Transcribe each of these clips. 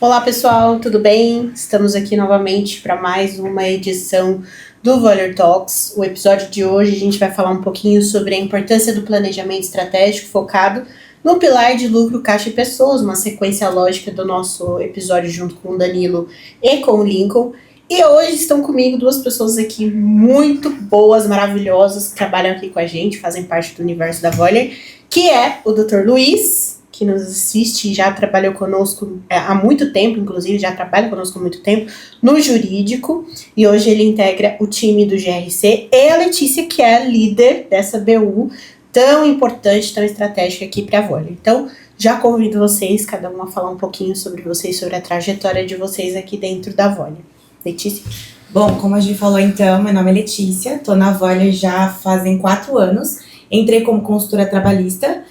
Olá pessoal, tudo bem? Estamos aqui novamente para mais uma edição do Vôler Talks. O episódio de hoje a gente vai falar um pouquinho sobre a importância do planejamento estratégico focado no pilar de lucro, caixa e pessoas, uma sequência lógica do nosso episódio junto com o Danilo e com o Lincoln. E hoje estão comigo duas pessoas aqui muito boas, maravilhosas, que trabalham aqui com a gente, fazem parte do universo da Vôler, que é o Dr. Luiz, que nos assiste e já trabalhou conosco há muito tempo, inclusive já trabalha conosco há muito tempo, no jurídico, e hoje ele integra o time do GRC, e a Letícia, que é a líder dessa BU tão importante, tão estratégica aqui para a Vôler. Então, já convido vocês, cada um a falar um pouquinho sobre vocês, sobre a trajetória de vocês aqui dentro da Vôler. Letícia? Bom, como a gente falou então, meu nome é Letícia, estou na Vôler já fazem 4 anos, entrei como consultora trabalhista,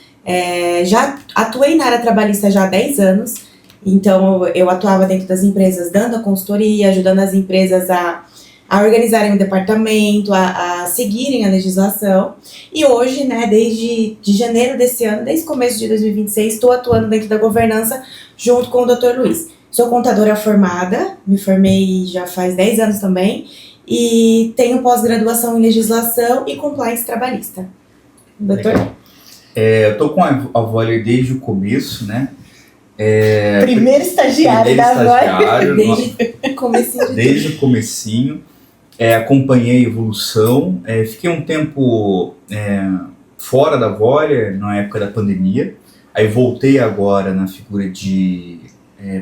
já atuei na área trabalhista já há 10 anos, então eu atuava dentro das empresas dando a consultoria, ajudando as empresas a organizarem o departamento, a seguirem a legislação, e hoje, né, desde janeiro desse ano, desde o começo de 2026, estou atuando dentro da governança junto com o Dr. Luiz. Sou contadora formada, me formei já faz 10 anos também, e tenho pós-graduação em legislação e compliance trabalhista. Doutor? Eu tô com a Vôler desde o começo, né? Primeiro estagiário da Vôler. Desde o comecinho. Acompanhei a evolução. Fiquei um tempo fora da Vôler, na época da pandemia. Aí voltei agora na figura de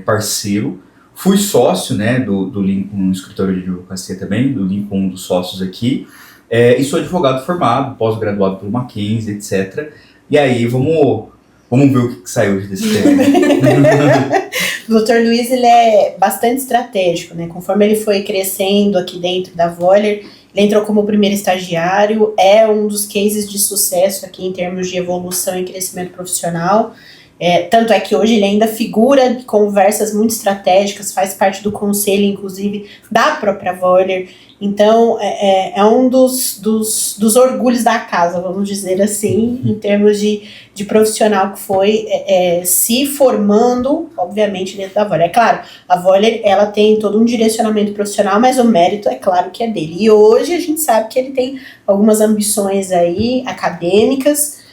parceiro. Fui sócio, né, do Lincoln, no escritório de advocacia também, do Lincoln, um dos sócios aqui. E sou advogado formado, pós-graduado pelo Mackenzie, etc. E aí, vamos ver o que sai hoje desse tema. O Dr. Luiz, ele é bastante estratégico, né? Conforme ele foi crescendo aqui dentro da Vôler, ele entrou como primeiro estagiário, é um dos cases de sucesso aqui em termos de evolução e crescimento profissional. Tanto é que hoje ele ainda figura de conversas muito estratégicas, faz parte do conselho, inclusive, da própria Vôler. Então, é um dos orgulhos da casa, vamos dizer assim, em termos de profissional que foi se formando, obviamente, dentro da Vôler. É claro, a Vôler, ela tem todo um direcionamento profissional, mas o mérito, é claro, que é dele. E hoje a gente sabe que ele tem algumas ambições aí acadêmicas,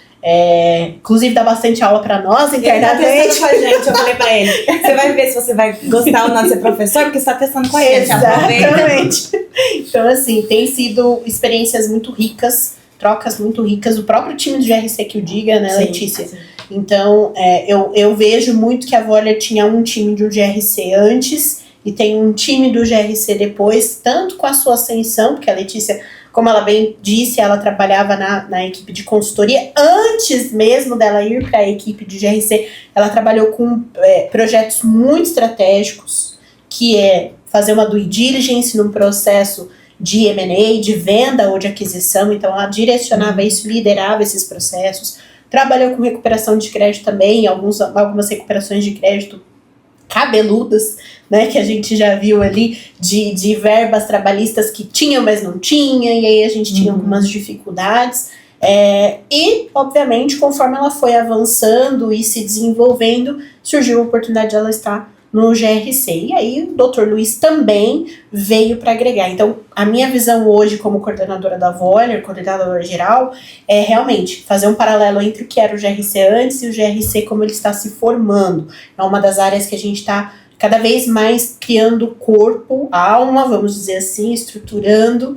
inclusive dá bastante aula pra nós internamente. Ele tá testando com a gente, eu falei pra ele, você vai ver se você vai gostar ou não de ser professor, porque você tá testando com a gente. Exatamente. Então, assim, tem sido experiências muito ricas, trocas muito ricas, o próprio time do GRC que o diga, né, sim, Letícia? Sim. Então, eu vejo muito que a Vôler tinha um time do GRC antes e tem um time do GRC depois, tanto com a sua ascensão, porque a Letícia, como ela bem disse, ela trabalhava na equipe de consultoria. Antes mesmo dela ir para a equipe de GRC, ela trabalhou com projetos muito estratégicos, que é fazer uma due diligence num processo de M&A, de venda ou de aquisição. Então, ela direcionava isso, liderava esses processos. Trabalhou com recuperação de crédito também, algumas recuperações de crédito cabeludas, né, que a gente já viu ali, de verbas trabalhistas que tinham, mas não tinha, e aí a gente tinha algumas dificuldades, e, obviamente, conforme ela foi avançando e se desenvolvendo, surgiu a oportunidade de ela estar no GRC, e aí o Dr. Luiz também veio para agregar. Então, a minha visão hoje como coordenadora da Vôler, coordenadora geral, é realmente fazer um paralelo entre o que era o GRC antes e o GRC como ele está se formando. É uma das áreas que a gente está cada vez mais criando corpo, alma, vamos dizer assim, estruturando.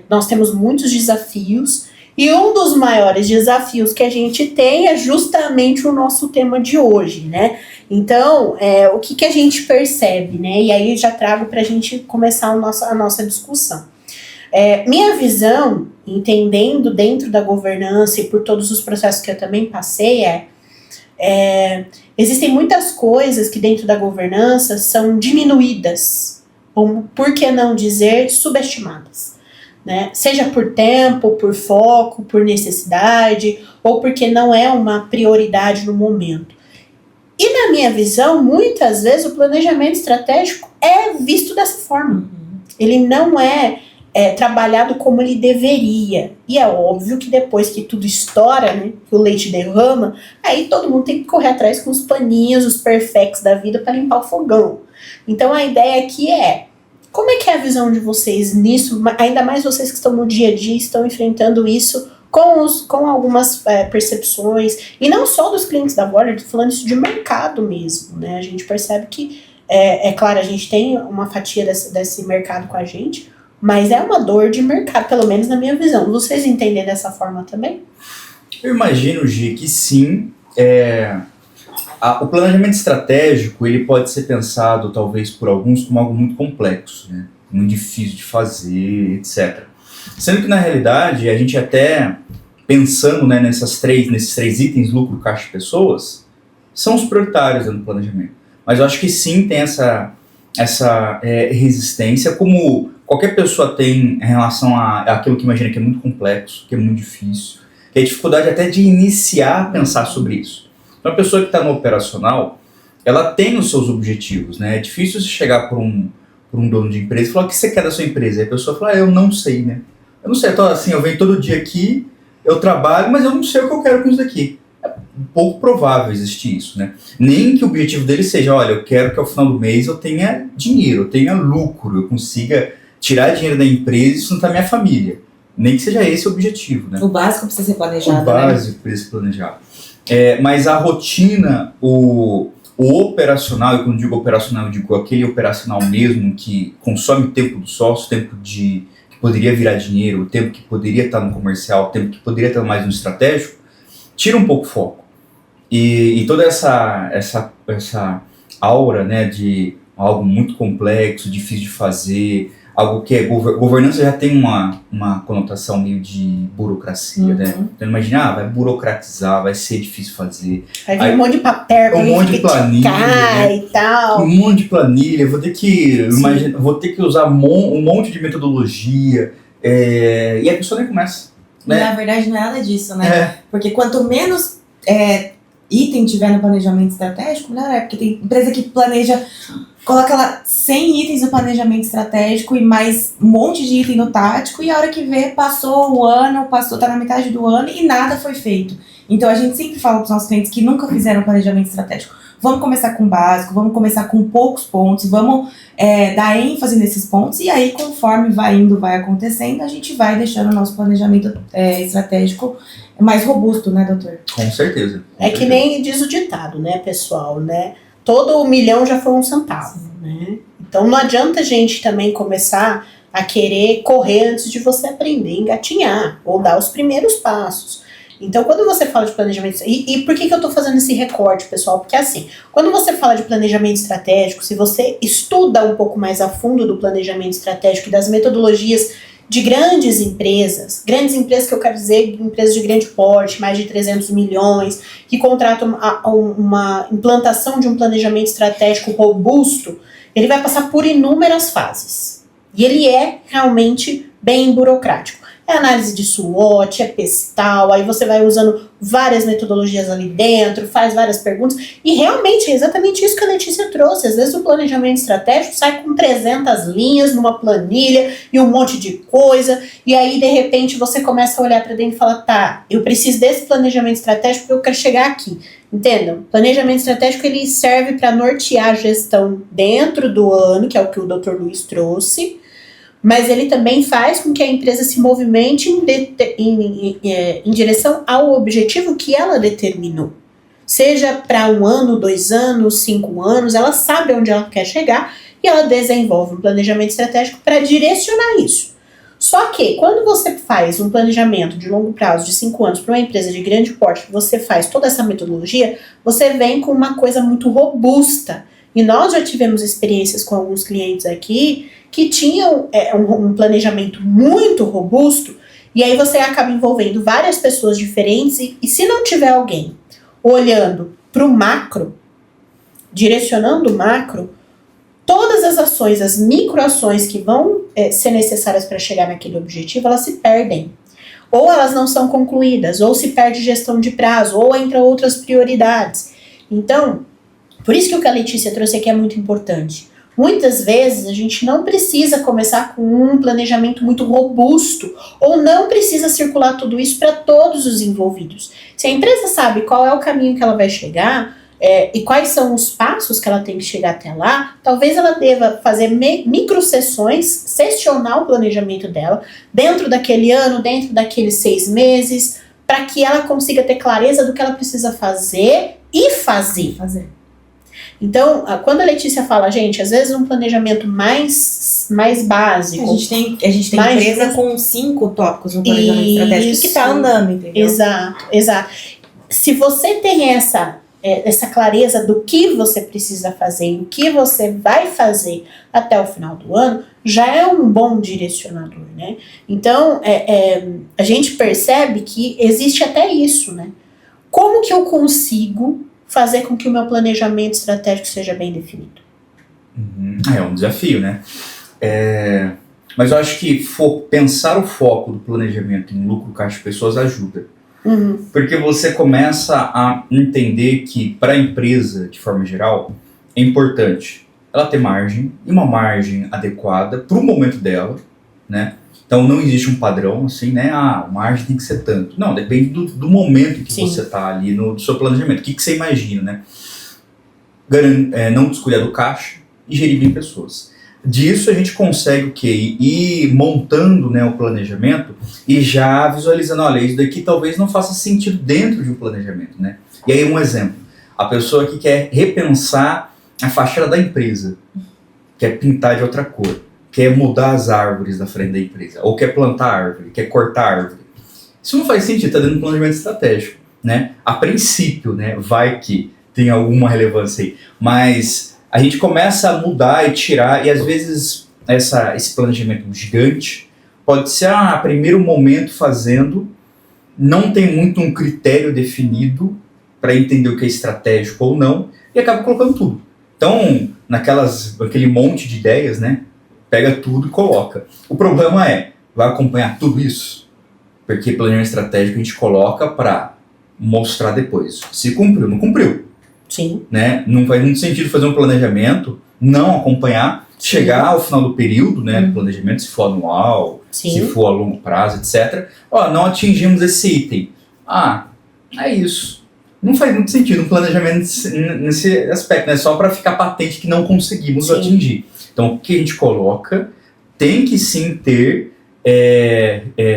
Nós temos muitos desafios, e um dos maiores desafios que a gente tem é justamente o nosso tema de hoje, né? Então, o que a gente percebe, né? E aí já trago para a gente começar a nossa discussão. Minha visão, entendendo dentro da governança e por todos os processos que eu também passei, existem muitas coisas que dentro da governança são diminuídas, ou por que não dizer subestimadas. Né? Seja por tempo, por foco, por necessidade, ou porque não é uma prioridade no momento. E na minha visão, muitas vezes o planejamento estratégico é visto dessa forma. Ele não é trabalhado como ele deveria. E é óbvio que depois que tudo estoura, né, que o leite derrama, aí todo mundo tem que correr atrás com os paninhos, os perfects da vida para limpar o fogão. Então a ideia aqui como é que é a visão de vocês nisso, ainda mais vocês que estão no dia a dia, estão enfrentando isso com algumas percepções, e não só dos clientes da Voller, estou falando isso de mercado mesmo, né? A gente percebe que, claro, a gente tem uma fatia desse mercado com a gente, mas é uma dor de mercado, pelo menos na minha visão. Vocês entendem dessa forma também? Eu imagino, Gi, que sim. O planejamento estratégico, ele pode ser pensado, talvez, por alguns, como algo muito complexo, né? Muito difícil de fazer, etc. Sendo que, na realidade, a gente até, pensando, né, nesses três itens, lucro, caixa e pessoas, são os prioritários no planejamento. Mas eu acho que sim, tem essa resistência, como qualquer pessoa tem em relação àquilo que imagina que é muito complexo, que é muito difícil, que é a dificuldade até de iniciar a pensar sobre isso. Então, a pessoa que está no operacional, ela tem os seus objetivos, né? É difícil você chegar por um dono de empresa e falar: o que você quer da sua empresa? E a pessoa fala: eu não sei, né? Eu não sei, eu venho todo dia aqui, eu trabalho, mas eu não sei o que eu quero com isso daqui. É pouco provável existir isso, né? Nem que o objetivo dele seja: olha, eu quero que ao final do mês eu tenha dinheiro, eu tenha lucro, eu consiga tirar dinheiro da empresa e sustentar minha família. Nem que seja esse o objetivo, né? O básico precisa ser planejado, O básico precisa ser planejado. Mas a rotina, o operacional, e quando digo operacional, eu digo aquele operacional mesmo que consome o tempo do sócio, o tempo que poderia virar dinheiro, o tempo que poderia estar no comercial, o tempo que poderia estar mais no estratégico, tira um pouco o foco. E toda essa aura, né, de algo muito complexo, difícil de fazer, algo que governança já tem uma conotação meio de burocracia, né? Então imagina, vai burocratizar, vai ser difícil fazer. Vai vir um monte de papel, um monte de planilha, né? E tal. Um monte de planilha, vou ter que usar um monte de metodologia, e a pessoa nem começa. Né? Na verdade não é nada disso, né? Porque quanto menos item tiver no planejamento estratégico, melhor é, porque tem empresa que planeja, coloca lá 100 itens no planejamento estratégico e mais um monte de item no tático, e a hora que vê, passou o ano, tá na metade do ano e nada foi feito. Então a gente sempre fala para os nossos clientes que nunca fizeram planejamento estratégico: vamos começar com o básico, vamos começar com poucos pontos, vamos dar ênfase nesses pontos, e aí conforme vai acontecendo, a gente vai deixando o nosso planejamento estratégico mais robusto, né, doutor? Com certeza. Que nem diz o ditado, né, pessoal, né? Todo milhão já foi um centavo, né? Então não adianta a gente também começar a querer correr antes de você aprender a engatinhar, ou dar os primeiros passos. Então, quando você fala de planejamento... E por que eu estou fazendo esse recorte, pessoal? Porque assim, quando você fala de planejamento estratégico, se você estuda um pouco mais a fundo do planejamento estratégico e das metodologias de grandes empresas que eu quero dizer empresas de grande porte, mais de 300 milhões, que contratam uma implantação de um planejamento estratégico robusto, ele vai passar por inúmeras fases. E ele é realmente bem burocrático. É análise de SWOT, é PESTAL, aí você vai usando várias metodologias ali dentro, faz várias perguntas, e realmente é exatamente isso que a Letícia trouxe. Às vezes o planejamento estratégico sai com 300 linhas numa planilha e um monte de coisa, e aí de repente você começa a olhar para dentro e fala: tá, eu preciso desse planejamento estratégico porque eu quero chegar aqui. Entendam? Planejamento estratégico, ele serve para nortear a gestão dentro do ano, que é o que o Dr. Luiz trouxe, mas ele também faz com que a empresa se movimente em direção ao objetivo que ela determinou. Seja para 1 ano, 2 anos, 5 anos, ela sabe onde ela quer chegar e ela desenvolve um planejamento estratégico para direcionar isso. Só que, quando você faz um planejamento de longo prazo, de 5 anos, para uma empresa de grande porte, que você faz toda essa metodologia, você vem com uma coisa muito robusta. E nós já tivemos experiências com alguns clientes aqui que tinham um planejamento muito robusto, e aí você acaba envolvendo várias pessoas diferentes, e se não tiver alguém olhando para o macro, direcionando o macro, todas as ações, as microações que vão ser necessárias para chegar naquele objetivo, elas se perdem. Ou elas não são concluídas, ou se perde gestão de prazo, ou entra outras prioridades. Então, por isso que o que a Letícia trouxe aqui é muito importante. Muitas vezes a gente não precisa começar com um planejamento muito robusto ou não precisa circular tudo isso para todos os envolvidos. Se a empresa sabe qual é o caminho que ela vai chegar e quais são os passos que ela tem que chegar até lá, talvez ela deva fazer micro sessões, sessionar o planejamento dela dentro daquele ano, dentro daqueles 6 meses, para que ela consiga ter clareza do que ela precisa fazer e fazer. Então, quando a Letícia fala, gente, às vezes um planejamento mais básico... A gente tem empresa com 5 tópicos no planejamento estratégico que está andando, entendeu? Exato. Se você tem essa clareza do que você precisa fazer e o que você vai fazer até o final do ano, já é um bom direcionador, né? Então, a gente percebe que existe até isso, né? Como que eu consigo fazer com que o meu planejamento estratégico seja bem definido? É um desafio, né? Mas eu acho que pensar o foco do planejamento em lucro, caixa de pessoas ajuda. Porque você começa a entender que para a empresa, de forma geral, é importante ela ter margem, e uma margem adequada para o momento dela, né? Então não existe um padrão assim, né? A margem tem que ser tanto. Não, depende do momento que você está ali no seu planejamento. O que você imagina, né? Não descuidar do caixa e gerir bem pessoas. Disso a gente consegue o quê? Ir montando, né, o planejamento e já visualizando, olha, isso daqui talvez não faça sentido dentro de um planejamento, né? E aí um exemplo, a pessoa que quer repensar a fachada da empresa, quer pintar de outra cor, quer mudar as árvores da frente da empresa, ou quer plantar árvore, quer cortar árvore. Isso não faz sentido, está dentro do planejamento estratégico, né? A princípio, né, vai que tem alguma relevância aí, mas a gente começa a mudar e tirar, e às vezes esse planejamento gigante pode ser, primeiro momento fazendo, não tem muito um critério definido para entender o que é estratégico ou não, e acaba colocando tudo. Então, naquele monte de ideias, né, pega tudo e coloca. O problema vai acompanhar tudo isso? Porque planejamento estratégico a gente coloca para mostrar depois. Se cumpriu, não cumpriu. Sim. Né? Não faz muito sentido fazer um planejamento, não acompanhar, chegar ao final do período, né, do planejamento, se for anual, se for a longo prazo, etc. Não atingimos esse item. É isso. Não faz muito sentido um planejamento nesse aspecto, né? Só para ficar patente que não conseguimos atingir. Então, o que a gente coloca tem que sim ter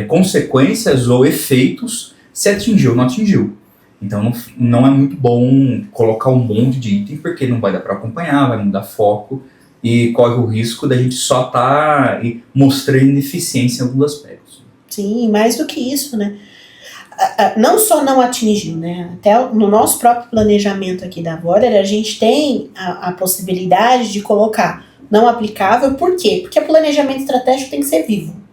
consequências ou efeitos se atingiu ou não atingiu. Então não é muito bom colocar um monte de item, porque não vai dar para acompanhar, vai mudar foco e corre o risco da gente só estar mostrando ineficiência em alguns aspectos. Sim, mais do que isso, né? Não só não atingiu, né? Até no nosso próprio planejamento aqui da Voller, a gente tem a possibilidade de colocar não aplicável. Por quê? Porque o planejamento estratégico tem que ser vivo.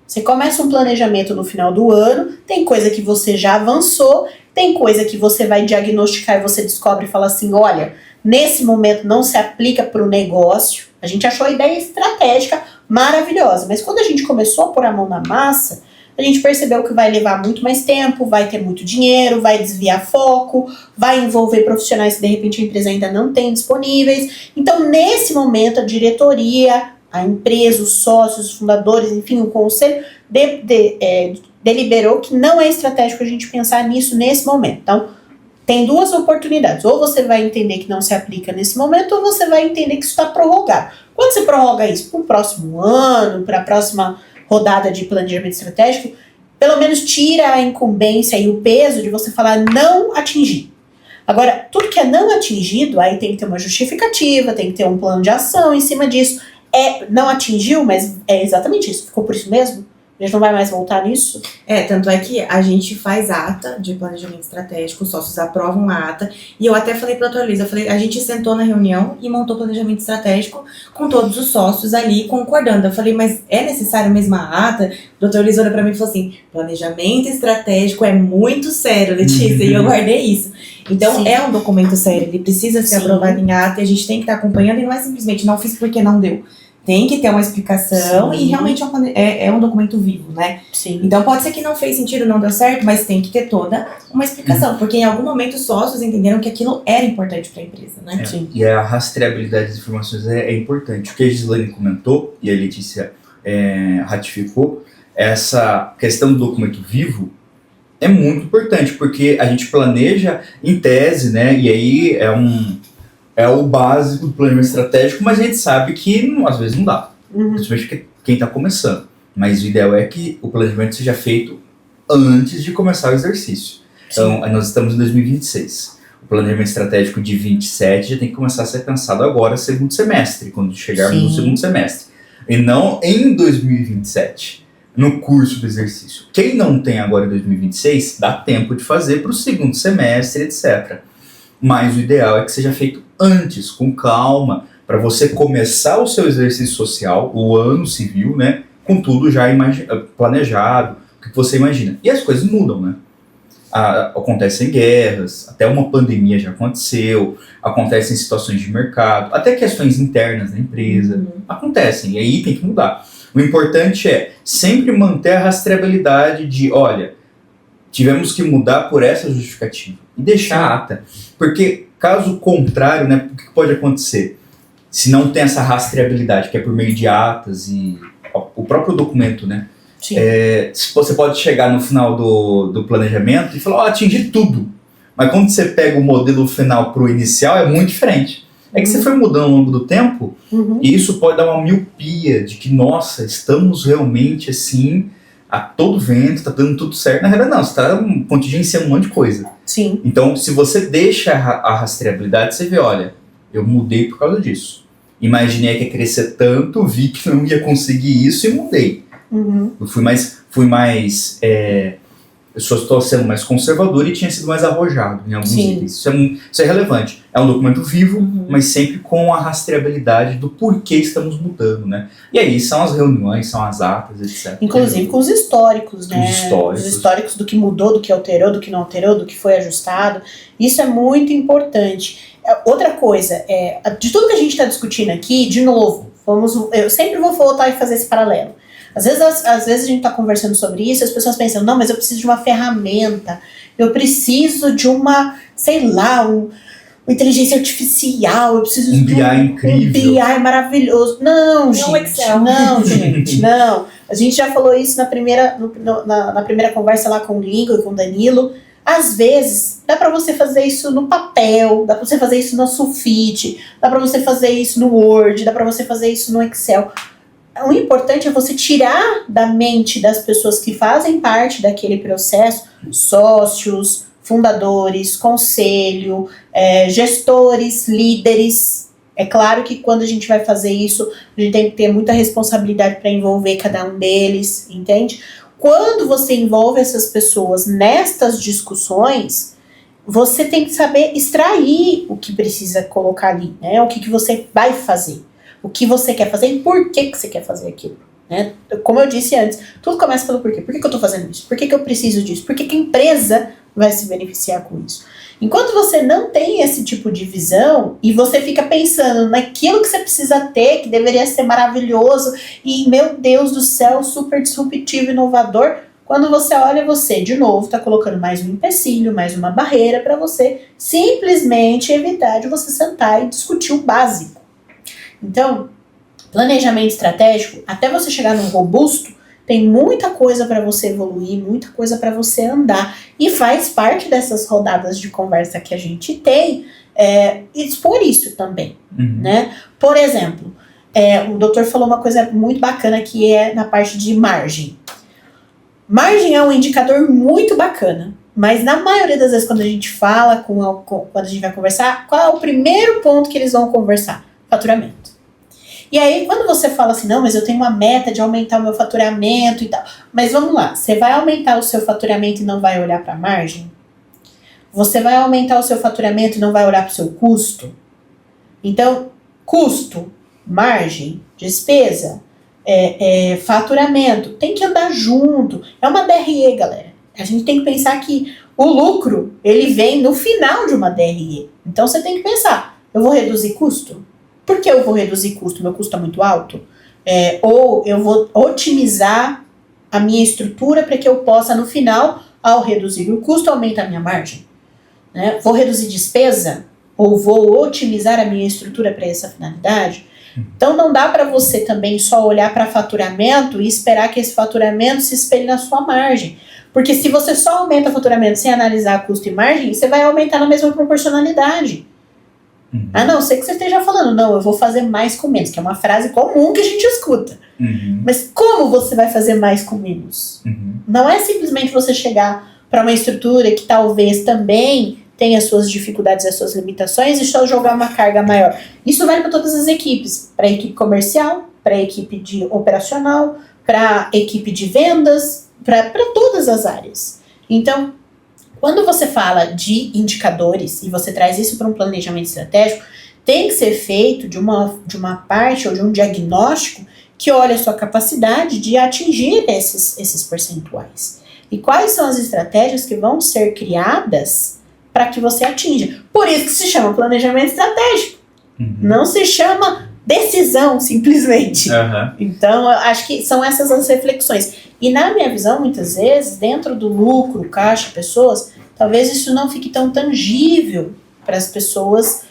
Você começa um planejamento no final do ano, tem coisa que você já avançou, tem coisa que você vai diagnosticar e você descobre e fala assim, olha, nesse momento não se aplica para o negócio. A gente achou a ideia estratégica maravilhosa, mas quando a gente começou a pôr a mão na massa, a gente percebeu que vai levar muito mais tempo, vai ter muito dinheiro, vai desviar foco, vai envolver profissionais que de repente a empresa ainda não tem disponíveis. Então, nesse momento, a diretoria, a empresa, os sócios, os fundadores, enfim, o conselho deliberou que não é estratégico a gente pensar nisso nesse momento. Então, tem 2 oportunidades. Ou você vai entender que não se aplica nesse momento, ou você vai entender que isso está prorrogado. Quando você prorroga isso para o próximo ano, para a próxima rodada de planejamento estratégico, pelo menos tira a incumbência e o peso de você falar não atingir. Agora, tudo que é não atingido, aí tem que ter uma justificativa, tem que ter um plano de ação em cima disso. Não atingiu, mas é exatamente isso. Ficou por isso mesmo? A gente não vai mais voltar nisso? Tanto é que a gente faz ata de planejamento estratégico, os sócios aprovam a ata, e eu até falei pra doutora Luísa, a gente sentou na reunião e montou planejamento estratégico com todos os sócios ali concordando. Eu falei, mas é necessário mesmo a ata? A doutora Luísa olhou pra mim e falou assim, planejamento estratégico é muito sério, Letícia, e eu guardei isso. Então, é um documento sério, ele precisa ser aprovado em ata, e a gente tem que estar acompanhando, e não é simplesmente não fiz porque não deu. Tem que ter uma explicação. Sim. E realmente é um documento vivo, né? Sim. Então pode ser que não fez sentido, não deu certo, mas tem que ter toda uma explicação. Porque em algum momento os sócios entenderam que aquilo era importante para a empresa, né? Sim. E a rastreabilidade das informações é importante. O que a Gislaine comentou, e a Letícia ratificou, essa questão do documento vivo é muito importante, porque a gente planeja em tese, né? E aí é o básico do planejamento estratégico, mas a gente sabe que às vezes não dá. Principalmente quem está começando. Mas o ideal é que o planejamento seja feito antes de começar o exercício. Então, nós estamos em 2026. O planejamento estratégico de 27 já tem que começar a ser pensado agora, segundo semestre, quando chegarmos no segundo semestre. E não em 2027, no curso do exercício. Quem não tem agora em 2026, dá tempo de fazer para o segundo semestre, etc. Mas o ideal é que seja feito antes, com calma, para você começar o seu exercício social, o ano civil, né, com tudo já planejado, o que você imagina. E as coisas mudam, né? Acontecem guerras, até uma pandemia já aconteceu, acontecem situações de mercado, até questões internas da empresa, acontecem, e aí tem que mudar. O importante é sempre manter a rastreabilidade de, olha, tivemos que mudar por essa justificativa, e deixar a ata, porque caso contrário, né, o que pode acontecer? Se não tem essa rastreabilidade, que é por meio de atas e o próprio documento, né? Você pode chegar no final do planejamento e falar, atingi tudo. Mas quando você pega o modelo final para o inicial, é muito diferente. É que você foi mudando ao longo do tempo, e isso pode dar uma miopia de que, nossa, estamos realmente assim, a todo vento, está dando tudo certo. Na realidade, não, você está contingenciando um monte de coisa. Sim. Então, se você deixa a rastreabilidade, você vê, olha, eu mudei por causa disso. Imaginei que ia crescer tanto, vi que não ia conseguir isso e mudei. Eu fui mais eu só estou sendo mais conservador e tinha sido mais arrojado em alguns itens. Isso é relevante. É um documento vivo, mas sempre com a rastreabilidade do porquê estamos mudando, né? E aí são as reuniões, são as atas, etc. Inclusive com os históricos, né? Os históricos do que mudou, do que alterou, do que não alterou, do que foi ajustado. Isso é muito importante. Outra coisa, de tudo que a gente está discutindo aqui, de novo, eu sempre vou voltar e fazer esse paralelo. Às vezes a gente está conversando sobre isso e as pessoas pensam, não, mas eu preciso de uma ferramenta, eu preciso de uma, sei lá, uma inteligência artificial, eu preciso de BI incrível. Um BI maravilhoso. Não, gente. Não, Excel. Não, gente, não. A gente já falou isso na primeira conversa lá com o Lingo e com o Danilo. Às vezes, dá para você fazer isso no papel, dá para você fazer isso no sulfite, dá para você fazer isso no Word, dá para você fazer isso no Excel. O importante é você tirar da mente das pessoas que fazem parte daquele processo, sócios, fundadores, conselho, gestores, líderes. É claro que quando a gente vai fazer isso, a gente tem que ter muita responsabilidade para envolver cada um deles, entende? Quando você envolve essas pessoas nestas discussões, você tem que saber extrair o que precisa colocar ali, né? O que você vai fazer. O que você quer fazer e por que você quer fazer aquilo, né? Como eu disse antes, tudo começa pelo porquê. Por que eu estou fazendo isso? Por que eu preciso disso? Por que a empresa vai se beneficiar com isso? Enquanto você não tem esse tipo de visão e você fica pensando naquilo que você precisa ter, que deveria ser maravilhoso e, meu Deus do céu, super disruptivo, inovador, quando você olha, você, de novo, está colocando mais um empecilho, mais uma barreira para você simplesmente evitar de você sentar e discutir o básico. Então, planejamento estratégico, até você chegar num robusto, tem muita coisa para você evoluir, muita coisa para você andar. E faz parte dessas rodadas de conversa que a gente tem, expor isso também, né? Por exemplo, o doutor falou uma coisa muito bacana que é na parte de margem. Margem é um indicador muito bacana, mas na maioria das vezes quando a gente fala, quando a gente vai conversar, qual é o primeiro ponto que eles vão conversar? Faturamento. E aí, quando você fala assim, não, mas eu tenho uma meta de aumentar o meu faturamento e tal. Mas vamos lá, você vai aumentar o seu faturamento e não vai olhar para a margem? Você vai aumentar o seu faturamento e não vai olhar para o seu custo? Então, custo, margem, despesa, faturamento, tem que andar junto. É uma DRE, galera. A gente tem que pensar que o lucro, ele vem no final de uma DRE. Então, você tem que pensar, eu vou reduzir custo? Por que eu vou reduzir custo? Meu custo é muito alto? ou eu vou otimizar a minha estrutura para que eu possa, no final, ao reduzir o custo, aumentar a minha margem. Né? Vou reduzir despesa ou vou otimizar a minha estrutura para essa finalidade? Então não dá para você também só olhar para faturamento e esperar que esse faturamento se espelhe na sua margem. Porque se você só aumenta o faturamento sem analisar custo e margem, você vai aumentar na mesma proporcionalidade. A não ser que você esteja falando, não, eu vou fazer mais com menos, que é uma frase comum que a gente escuta. Mas como você vai fazer mais com menos? Não é simplesmente você chegar para uma estrutura que talvez também tenha as suas dificuldades e as suas limitações e só jogar uma carga maior. Isso vale para todas as equipes, para a equipe comercial, para a equipe de operacional, para a equipe de vendas, para todas as áreas. Então, quando você fala de indicadores e você traz isso para um planejamento estratégico, tem que ser feito de uma parte ou de um diagnóstico que olha a sua capacidade de atingir esses percentuais. E quais são as estratégias que vão ser criadas para que você atinja. Por isso que se chama planejamento estratégico. Não se chama decisão, simplesmente. Então, eu acho que são essas as reflexões. E na minha visão, muitas vezes, dentro do lucro, caixa, pessoas, talvez isso não fique tão tangível para as pessoas,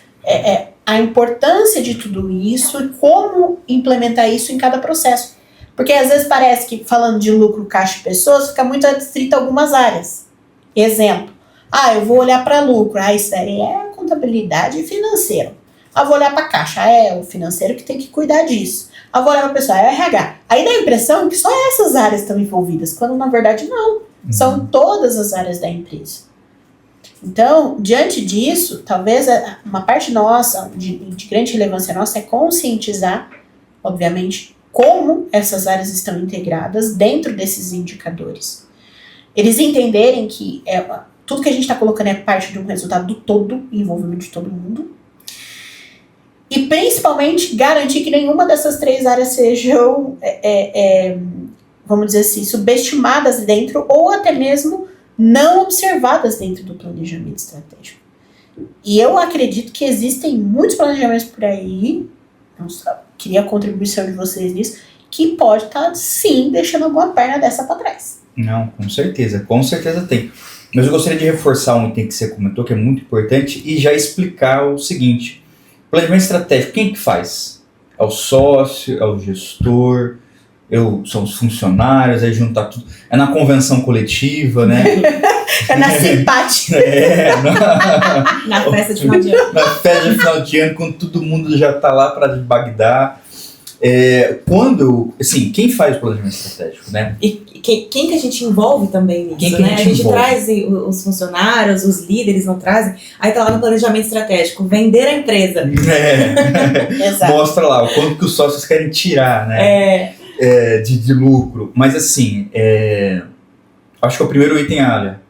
a importância de tudo isso e como implementar isso em cada processo. Porque às vezes parece que, falando de lucro, caixa e pessoas, fica muito adstrito a algumas áreas. Exemplo. Eu vou olhar para lucro. Isso aí é contabilidade financeira. Vou olhar para caixa. É o financeiro que tem que cuidar disso. Vou olhar para a pessoa. É o RH. Aí dá a impressão que só essas áreas estão envolvidas, quando na verdade não. São todas as áreas da empresa. Então, diante disso, talvez uma parte nossa, de grande relevância nossa, é conscientizar, obviamente, como essas áreas estão integradas dentro desses indicadores. Eles entenderem que tudo que a gente está colocando é parte de um resultado do todo, envolvimento de todo mundo. E principalmente garantir que nenhuma dessas três áreas sejam, vamos dizer assim, subestimadas dentro ou até mesmo não observadas dentro do planejamento estratégico. E eu acredito que existem muitos planejamentos por aí, queria a contribuição de vocês nisso, que pode estar, sim, deixando alguma perna dessa para trás. Não, com certeza tem. Mas eu gostaria de reforçar um item que você comentou, que é muito importante, e já explicar o seguinte. Planejamento estratégico, quem que faz? É o sócio, é o gestor, são os funcionários, aí juntar tudo. É na convenção coletiva, né? É na simpática. Na festa de final de ano. Na festa de final de ano, quando todo mundo já está lá para Bagdá. Quem faz o planejamento estratégico, né? E quem que a gente envolve também nisso, quem né? A gente envolve? Traz os funcionários, os líderes não trazem, aí tá lá no planejamento estratégico, vender a empresa. Exato. Mostra lá o quanto que os sócios querem tirar, né? De lucro. Mas assim, acho que é o primeiro item, área.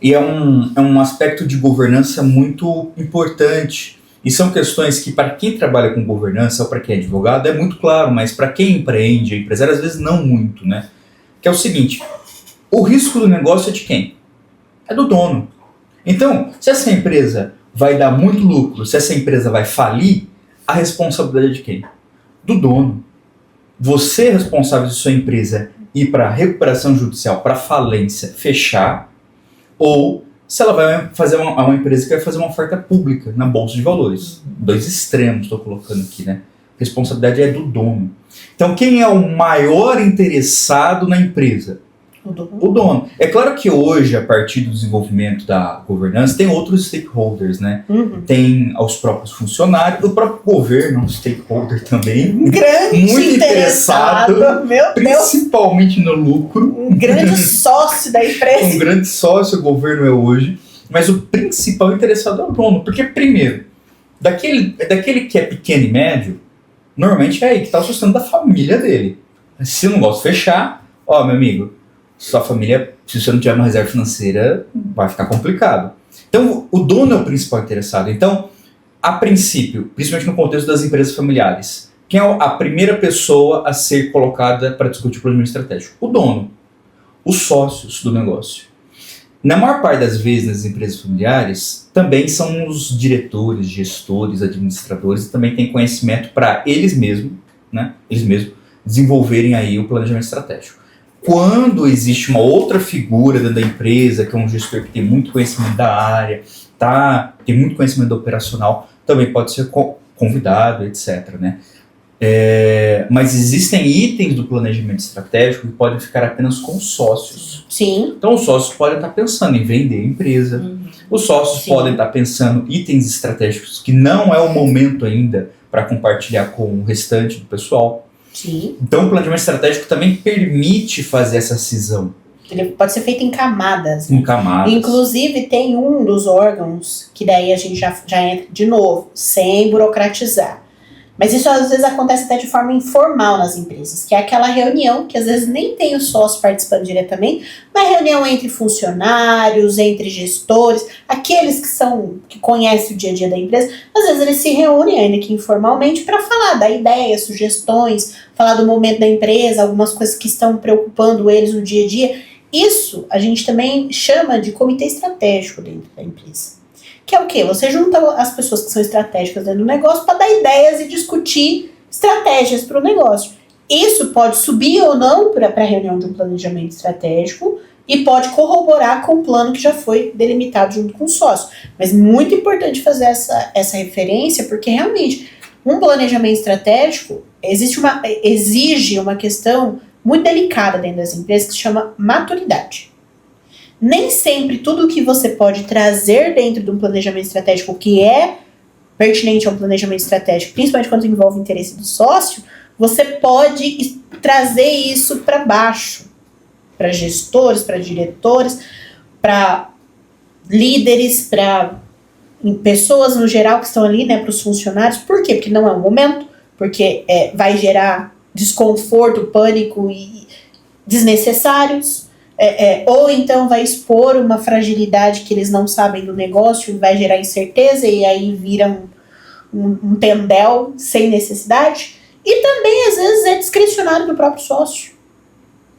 E é um aspecto de governança muito importante. E são questões que, para quem trabalha com governança ou para quem é advogado, é muito claro, mas para quem empreende, empresário, às vezes não muito, né? Que é o seguinte, o risco do negócio é de quem? É do dono. Então, se essa empresa vai dar muito lucro, se essa empresa vai falir, a responsabilidade é de quem? Do dono. Você é responsável de sua empresa ir para recuperação judicial, para falência, fechar, ou se ela vai fazer uma empresa que vai fazer uma oferta pública na Bolsa de Valores. Dois extremos estou colocando aqui, né? A responsabilidade é do dono. Então, quem é o maior interessado na empresa? O dono. É claro que hoje, a partir do desenvolvimento da governança, tem outros stakeholders, né? Tem os próprios funcionários, o próprio governo, um stakeholder também. Muito interessado, principalmente no lucro. Um grande sócio da empresa. Um grande sócio o governo é hoje. Mas o principal interessado é o dono. Porque, primeiro, daquele que é pequeno e médio, normalmente é aí que está o sustento da família dele. Se não gosta de fechar, meu amigo, sua família, se você não tiver uma reserva financeira, vai ficar complicado. Então, o dono é o principal interessado. Então, a princípio, principalmente no contexto das empresas familiares, quem é a primeira pessoa a ser colocada para discutir o planejamento estratégico? O dono, os sócios do negócio. Na maior parte das vezes, nas empresas familiares, também são os diretores, gestores, administradores, e também têm conhecimento para eles mesmos, né? Eles mesmos desenvolverem aí o planejamento estratégico. Quando existe uma outra figura dentro da empresa, que é um gestor que tem muito conhecimento da área, tem muito conhecimento do operacional, também pode ser convidado, etc., né? Mas existem itens do planejamento estratégico que podem ficar apenas com os sócios. Sim. Então, os sócios podem estar pensando em vender a empresa. Os sócios podem estar pensando em itens estratégicos que não é o momento ainda para compartilhar com o restante do pessoal. Sim. Então, o planejamento estratégico também permite fazer essa cisão. Ele pode ser feito em camadas. Em camadas. Inclusive, tem um dos órgãos que daí a gente já entra de novo, sem burocratizar. Mas isso às vezes acontece até de forma informal nas empresas, que é aquela reunião que às vezes nem tem o sócio participando diretamente, uma reunião entre funcionários, entre gestores, aqueles que conhecem o dia a dia da empresa, às vezes eles se reúnem ainda que informalmente para falar, dar ideias, sugestões, falar do momento da empresa, algumas coisas que estão preocupando eles no dia a dia. Isso a gente também chama de comitê estratégico dentro da empresa. Que é o quê? Você junta as pessoas que são estratégicas dentro do negócio para dar ideias e discutir estratégias para o negócio. Isso pode subir ou não para a reunião de um planejamento estratégico e pode corroborar com o plano que já foi delimitado junto com o sócio. Mas muito importante fazer essa referência, porque realmente um planejamento estratégico exige uma questão muito delicada dentro das empresas que se chama maturidade. Nem sempre tudo que você pode trazer dentro de um planejamento estratégico que é pertinente ao planejamento estratégico, principalmente quando envolve o interesse do sócio, você pode trazer isso para baixo, para gestores, para diretores, para líderes, para pessoas no geral que estão ali, né, para os funcionários. Por quê? Porque não é o momento, porque vai gerar desconforto, pânico e desnecessários. Ou então vai expor uma fragilidade que eles não sabem do negócio e vai gerar incerteza e aí vira um tendel sem necessidade. E também, às vezes, é discricionário do próprio sócio.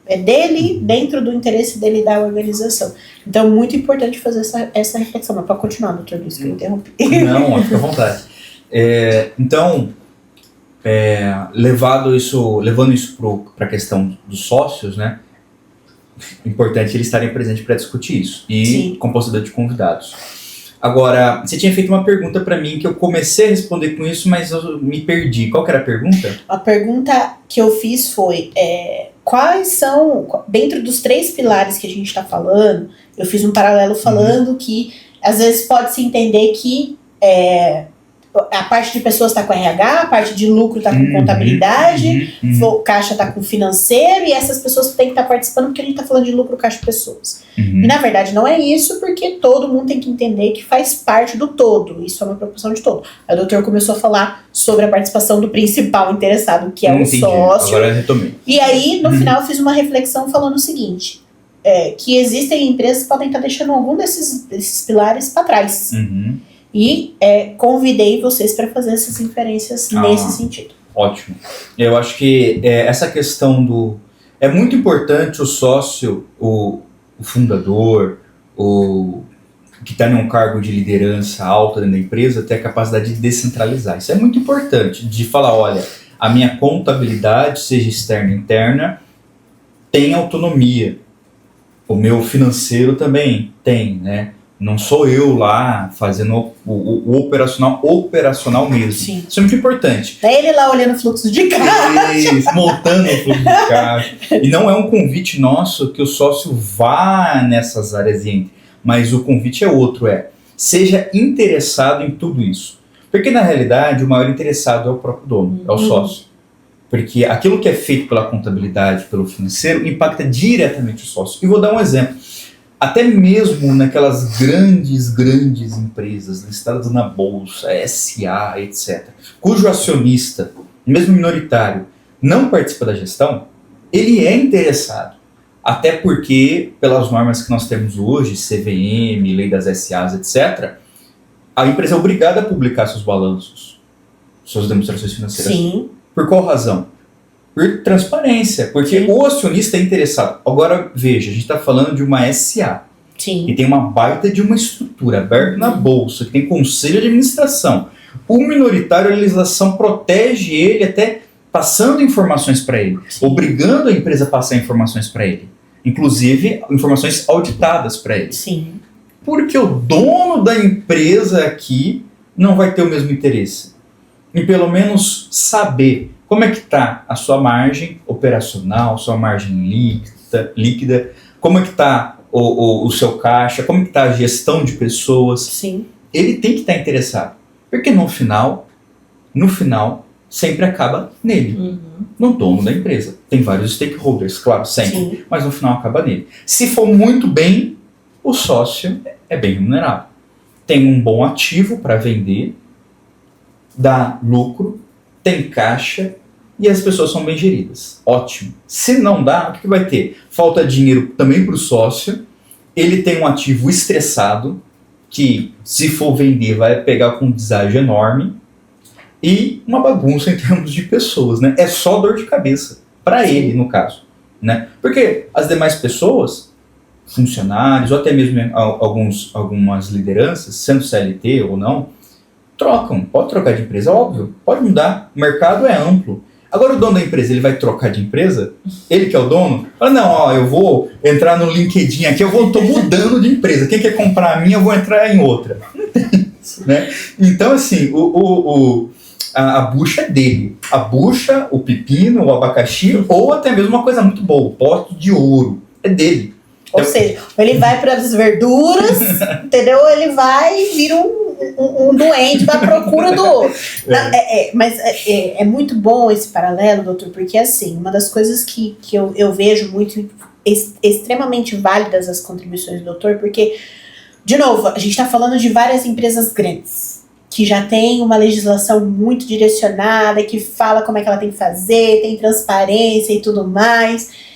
É dele, dentro do interesse dele da organização. Então, muito importante fazer essa reflexão. Mas para continuar, doutor Luiz, que eu interrompi. Não, fica à vontade. Então, levando isso para a questão dos sócios, né? Importante eles estarem presentes para discutir isso. E Sim. com possibilidade de convidados. Agora, você tinha feito uma pergunta para mim que eu comecei a responder com isso, mas eu me perdi. Qual que era a pergunta? A pergunta que eu fiz foi, quais são, dentro dos 3 pilares que a gente está falando, eu fiz um paralelo falando que, às vezes, pode-se entender que a parte de pessoas está com RH, a parte de lucro está com contabilidade, o caixa está com financeiro, e essas pessoas têm que estar participando porque a gente está falando de lucro, caixa e pessoas. E na verdade não é isso, porque todo mundo tem que entender que faz parte do todo, isso é uma proporção de todo. Aí o doutor começou a falar sobre a participação do principal interessado, que é o sócio. Agora eu retomei. E aí, no final, eu fiz uma reflexão falando o seguinte, que existem empresas que podem estar deixando algum desses pilares para trás. E convidei vocês para fazer essas inferências nesse sentido. Ótimo. Eu acho que essa questão é muito importante o sócio, o fundador, o que está em um cargo de liderança alta dentro da empresa, ter a capacidade de descentralizar. Isso é muito importante, de falar, olha, a minha contabilidade, seja externa ou interna, tem autonomia. O meu financeiro também tem, né? Não sou eu lá fazendo o operacional mesmo. Sim. Isso é muito importante. É ele lá olhando o fluxo de caixa. Isso, montando o fluxo de caixa. E não é um convite nosso que o sócio vá nessas áreas e entre. Mas o convite é outro, seja interessado em tudo isso. Porque na realidade o maior interessado é o próprio dono, é o sócio. Porque aquilo que é feito pela contabilidade, pelo financeiro, impacta diretamente o sócio. E vou dar um exemplo. Até mesmo naquelas grandes empresas listadas na bolsa, SA, etc., cujo acionista, mesmo minoritário, não participa da gestão, ele é interessado. Até porque, pelas normas que nós temos hoje, CVM, lei das SAs, etc., a empresa é obrigada a publicar seus balanços, suas demonstrações financeiras. Sim. Por qual razão? Por transparência, porque o acionista é interessado. Agora, veja, a gente está falando de uma SA, que tem uma baita de uma estrutura aberta na bolsa, que tem conselho de administração. O minoritário, a legislação protege ele até passando informações para ele, obrigando a empresa a passar informações para ele, inclusive informações auditadas para ele. Sim. Porque o dono da empresa aqui não vai ter o mesmo interesse em pelo menos saber como é que está a sua margem operacional, sua margem líquida, como é que está o seu caixa, como é que está a gestão de pessoas. Sim. Ele tem que estar interessado, porque no final, sempre acaba nele, no dono da empresa. Tem vários stakeholders, claro, sempre, Sim. mas no final acaba nele. Se for muito bem, o sócio é bem remunerado. Tem um bom ativo para vender, dá lucro, tem caixa e as pessoas são bem geridas. Ótimo. Se não dá, o que vai ter? Falta dinheiro também para o sócio, ele tem um ativo estressado, que se for vender vai pegar com um deságio enorme, e uma bagunça em termos de pessoas, né? É só dor de cabeça, para ele no caso, né? Porque as demais pessoas, funcionários, ou até mesmo algumas lideranças, sendo CLT ou não, pode trocar de empresa, óbvio, pode mudar, o mercado é amplo. Agora o dono da empresa, ele vai trocar de empresa? Ele que é o dono? Fala, não, eu vou entrar no LinkedIn aqui, tô mudando de empresa, quem quer comprar a minha, eu vou entrar em outra. Não tem isso, né? Então, assim, a bucha é dele. A bucha, o pepino, o abacaxi, ou até mesmo uma coisa muito boa, o pote de ouro, é dele. Ou seja, ele vai para as verduras, entendeu? Ele vai e vira um doente da procura do outro. Mas é muito bom esse paralelo, doutor, porque assim, uma das coisas que eu vejo muito extremamente válidas as contribuições do doutor, porque, de novo, a gente está falando de várias empresas grandes, que já tem uma legislação muito direcionada, que fala como é que ela tem que fazer, tem transparência e tudo mais.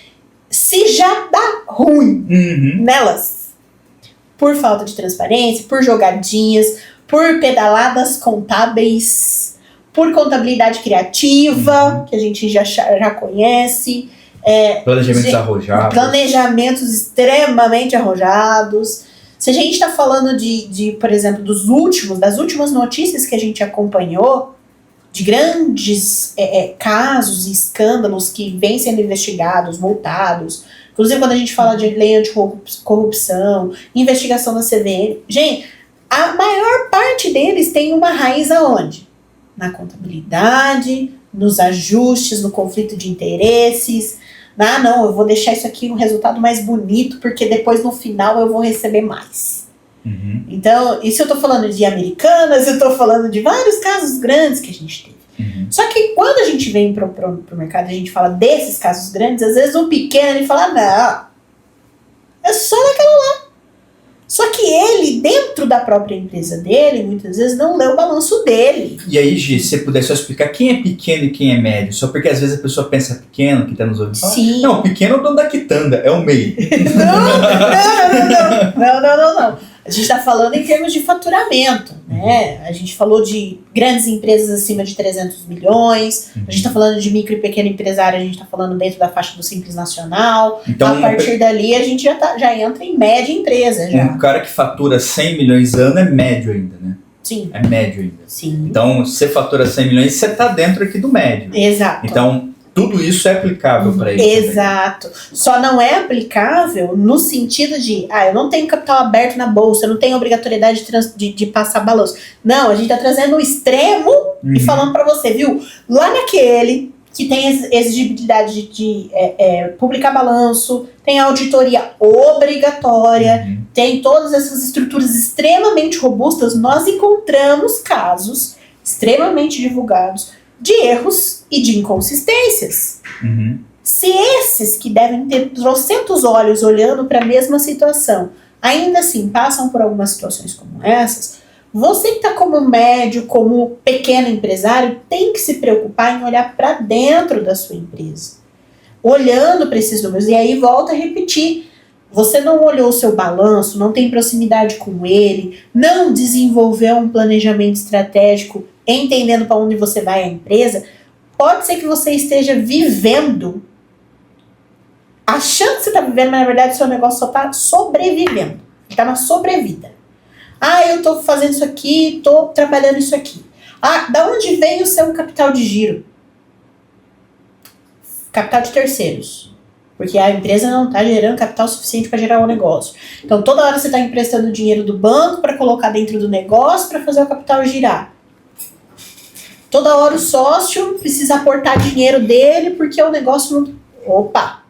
Se já dá ruim nelas, por falta de transparência, por jogadinhas, por pedaladas contábeis, por contabilidade criativa, que a gente já conhece. Planejamentos arrojados. Planejamentos extremamente arrojados. Se a gente está falando por exemplo, das últimas notícias que a gente acompanhou, de grandes casos e escândalos que vêm sendo investigados, multados. Inclusive, quando a gente fala de lei anticorrupção, investigação da CVM, gente, a maior parte deles tem uma raiz aonde? Na contabilidade, nos ajustes, no conflito de interesses. Não, eu vou deixar isso aqui um resultado mais bonito, porque depois no final eu vou receber mais. Então, isso eu tô falando de Americanas, eu tô falando de vários casos grandes que a gente teve. Só que quando a gente vem pro mercado e a gente fala desses casos grandes, às vezes o pequeno ele fala, não, é só naquela lá. Só que ele, dentro da própria empresa dele, muitas vezes não lê o balanço dele. E aí, Gi, se você puder só explicar quem é pequeno e quem é médio, só porque às vezes a pessoa pensa pequeno, que tá nos ouvindo falar. Sim. Não, pequeno é o dono da quitanda, é o meio. Não. A gente está falando em termos de faturamento, né? A gente falou de grandes empresas acima de 300 milhões, a gente está falando de micro e pequeno empresário, a gente está falando dentro da faixa do Simples Nacional. Então, a partir dali a gente já entra em média empresa. Já. Um cara que fatura 100 milhões ano é médio ainda, né? Sim. É médio ainda. Sim. Então, se você fatura 100 milhões, você está dentro aqui do médio. Exato. Então, tudo isso é aplicável para ele. Exato. Também. Só não é aplicável no sentido de, eu não tenho capital aberto na bolsa, eu não tenho obrigatoriedade de passar balanço. Não, a gente tá trazendo o extremo e falando para você, viu? Lá naquele que tem exigibilidade de publicar balanço, tem auditoria obrigatória, tem todas essas estruturas extremamente robustas, nós encontramos casos extremamente divulgados de erros e de inconsistências. Se esses que devem ter trocentos olhos olhando para a mesma situação, ainda assim passam por algumas situações como essas, você que está como médio, como pequeno empresário, tem que se preocupar em olhar para dentro da sua empresa. Olhando para esses números. E aí volta a repetir. Você não olhou o seu balanço, não tem proximidade com ele, não desenvolveu um planejamento estratégico entendendo para onde você vai a empresa, pode ser que você esteja vivendo, achando que você está vivendo, mas na verdade o seu negócio só está sobrevivendo. Está na sobrevida. Eu estou fazendo isso aqui, estou trabalhando isso aqui. Da onde vem o seu capital de giro? capital de terceiros. Porque a empresa não está gerando capital suficiente para gerar o negócio. Então, toda hora você está emprestando dinheiro do banco para colocar dentro do negócio para fazer o capital girar. Toda hora o sócio precisa aportar dinheiro dele porque o negócio não... Opa!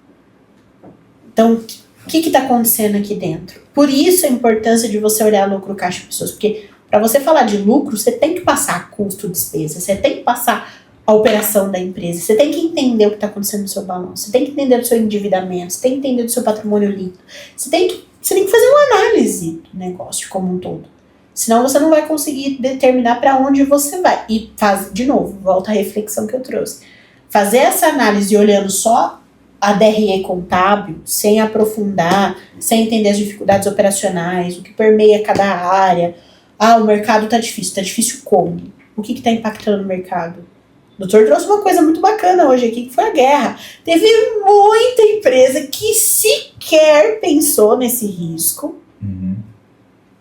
Então, o que está acontecendo aqui dentro? Por isso a importância de você olhar lucro, caixa e pessoas. Porque para você falar de lucro, você tem que passar custo, despesa. Você tem que passar a operação da empresa. Você tem que entender o que está acontecendo no seu balanço. Você tem que entender do seu endividamento. Você tem que entender do seu patrimônio líquido. Você tem que fazer uma análise do negócio como um todo. Senão você não vai conseguir determinar para onde você vai. E faz, de novo, volta à reflexão que eu trouxe. Fazer essa análise olhando só a DRE contábil, sem aprofundar, sem entender as dificuldades operacionais, o que permeia cada área. O mercado tá difícil como? O que está impactando no mercado? O doutor trouxe uma coisa muito bacana hoje aqui, que foi a guerra. Teve muita empresa que sequer pensou nesse risco,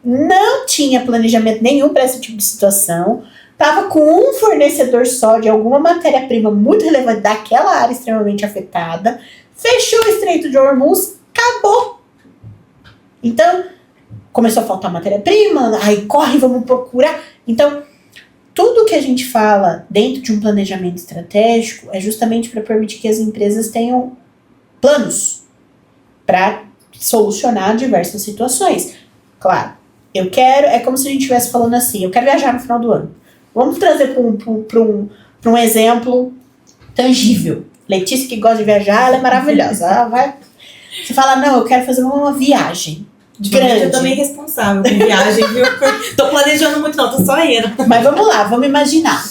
não tinha planejamento nenhum para esse tipo de situação, estava com um fornecedor só de alguma matéria-prima muito relevante daquela área extremamente afetada, fechou o Estreito de Hormuz, acabou. Então, começou a faltar matéria-prima, aí corre, vamos procurar. Então, tudo que a gente fala dentro de um planejamento estratégico é justamente para permitir que as empresas tenham planos para solucionar diversas situações. Claro, é como se a gente estivesse falando assim, eu quero viajar no final do ano. Vamos trazer para um exemplo tangível. Letícia, que gosta de viajar, ela é maravilhosa. Ela vai, você fala, não, eu quero fazer uma viagem grande. Eu também responsável por viagem, viu? Tô planejando muito não, tô só indo. Mas vamos lá, vamos imaginar.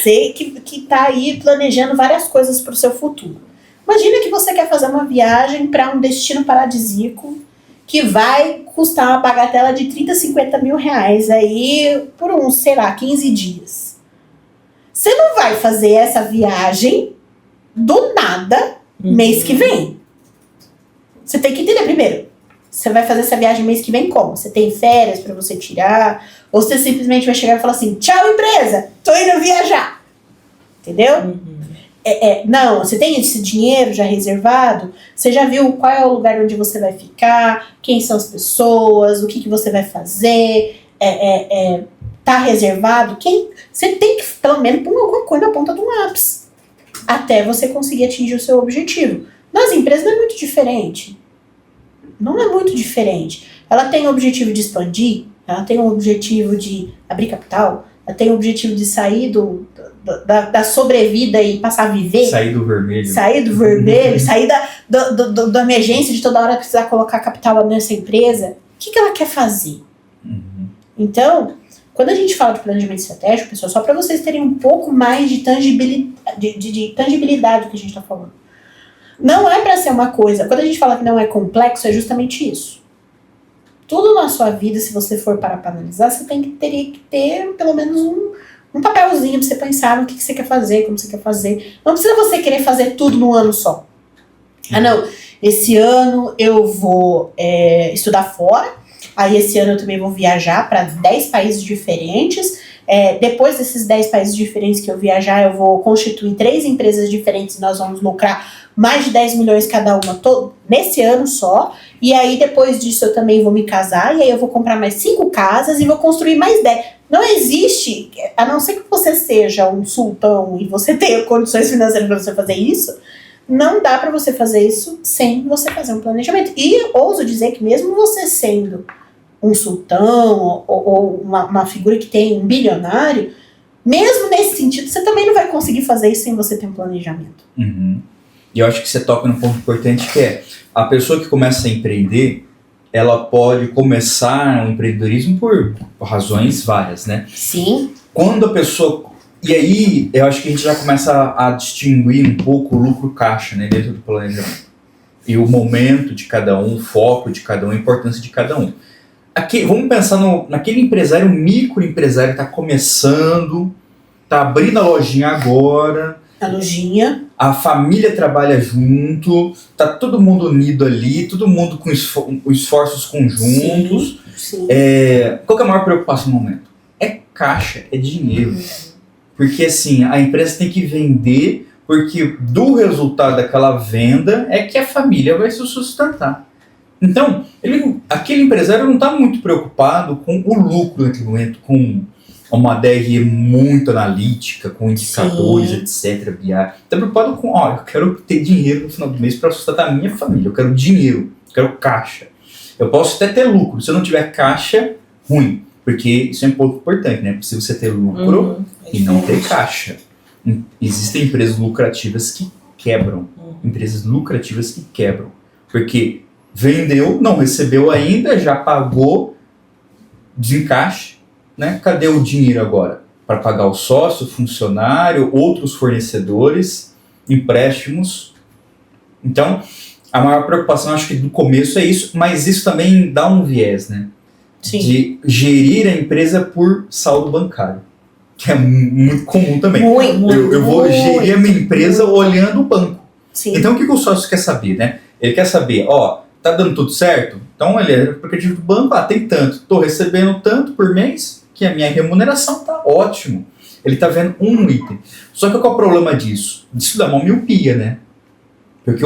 Sei que tá aí planejando várias coisas pro seu futuro. Imagina que você quer fazer uma viagem para um destino paradisíaco que vai custar uma bagatela de 30, 50 mil reais aí por uns, sei lá, 15 dias. Você não vai fazer essa viagem do nada mês que vem. Você tem que entender primeiro. Você vai fazer essa viagem mês que vem como? Você tem férias para você tirar? Ou você simplesmente vai chegar e falar assim, tchau empresa, tô indo viajar. Entendeu? Não, você tem esse dinheiro já reservado? Você já viu qual é o lugar onde você vai ficar? Quem são as pessoas? O que você vai fazer? Tá reservado? Você tem que, pelo menos, pôr alguma coisa na ponta do lápis. Até você conseguir atingir o seu objetivo. Nas empresas não é muito diferente. Não é muito diferente. Ela tem o objetivo de expandir, ela tem o objetivo de abrir capital, ela tem o objetivo de sair da sobrevida e passar a viver. Sair do vermelho. Sair da emergência de toda hora precisar colocar capital nessa empresa. O que ela quer fazer? Então, quando a gente fala de planejamento estratégico, pessoal, só para vocês terem um pouco mais de tangibilidade do que a gente está falando. Não é para ser uma coisa... Quando a gente fala que não é complexo, é justamente isso. Tudo na sua vida, se você for para analisar, você teria que ter pelo menos um papelzinho para você pensar no que você quer fazer, como você quer fazer. Não precisa você querer fazer tudo num ano só. Não, esse ano eu vou estudar fora, aí esse ano eu também vou viajar para 10 países diferentes. Depois desses 10 países diferentes que eu viajar, eu vou constituir 3 empresas diferentes e nós vamos lucrar mais de 10 milhões cada uma nesse ano só. E aí depois disso eu também vou me casar, e aí eu vou comprar mais 5 casas e vou construir mais 10. Não existe, a não ser que você seja um sultão e você tenha condições financeiras para você fazer isso, não dá para você fazer isso sem você fazer um planejamento. E ouso dizer que mesmo você sendo um sultão ou uma figura que tem um bilionário, mesmo nesse sentido, você também não vai conseguir fazer isso sem você ter um planejamento. E eu acho que você toca num ponto importante, que é a pessoa que começa a empreender, ela pode começar um empreendedorismo por razões várias, né? Sim. Quando a pessoa... E aí, eu acho que a gente já começa a distinguir um pouco o lucro-caixa, né, dentro do planejamento. E o momento de cada um, o foco de cada um, a importância de cada um. Aqui, vamos pensar naquele empresário, microempresário que está começando, está abrindo a lojinha agora. A lojinha. A família trabalha junto, tá todo mundo unido ali, todo mundo com esforços conjuntos. Sim. Qual que é a maior preocupação no momento? É caixa, é dinheiro. Porque assim, a empresa tem que vender porque do resultado daquela venda é que a família vai se sustentar. Então, aquele empresário não está muito preocupado com o lucro naquele momento, com uma DRE muito analítica, com indicadores, etc. Está preocupado com, eu quero ter dinheiro no final do mês para sustentar a minha família, eu quero dinheiro, eu quero caixa. Eu posso até ter lucro, se eu não tiver caixa, ruim, porque isso é um pouco importante, né? É possível você ter lucro e não ter caixa. Existem empresas lucrativas que quebram, porque vendeu, não recebeu ainda, já pagou, desencaixe, né? Cadê o dinheiro agora? Para pagar o sócio, funcionário, outros fornecedores, empréstimos. Então, a maior preocupação, acho que do começo é isso, mas isso também dá um viés, né? Sim. De gerir a empresa por saldo bancário, que é muito comum também. Eu vou gerir a minha empresa olhando o banco. Sim. Então, o que o sócio quer saber, né? Ele quer saber, tá dando tudo certo? Então, ele é aplicativo do banco, tem tanto, estou recebendo tanto por mês, que a minha remuneração tá ótimo. Ele tá vendo um item. Só que qual é o problema disso? Isso dá uma miopia, né? Porque,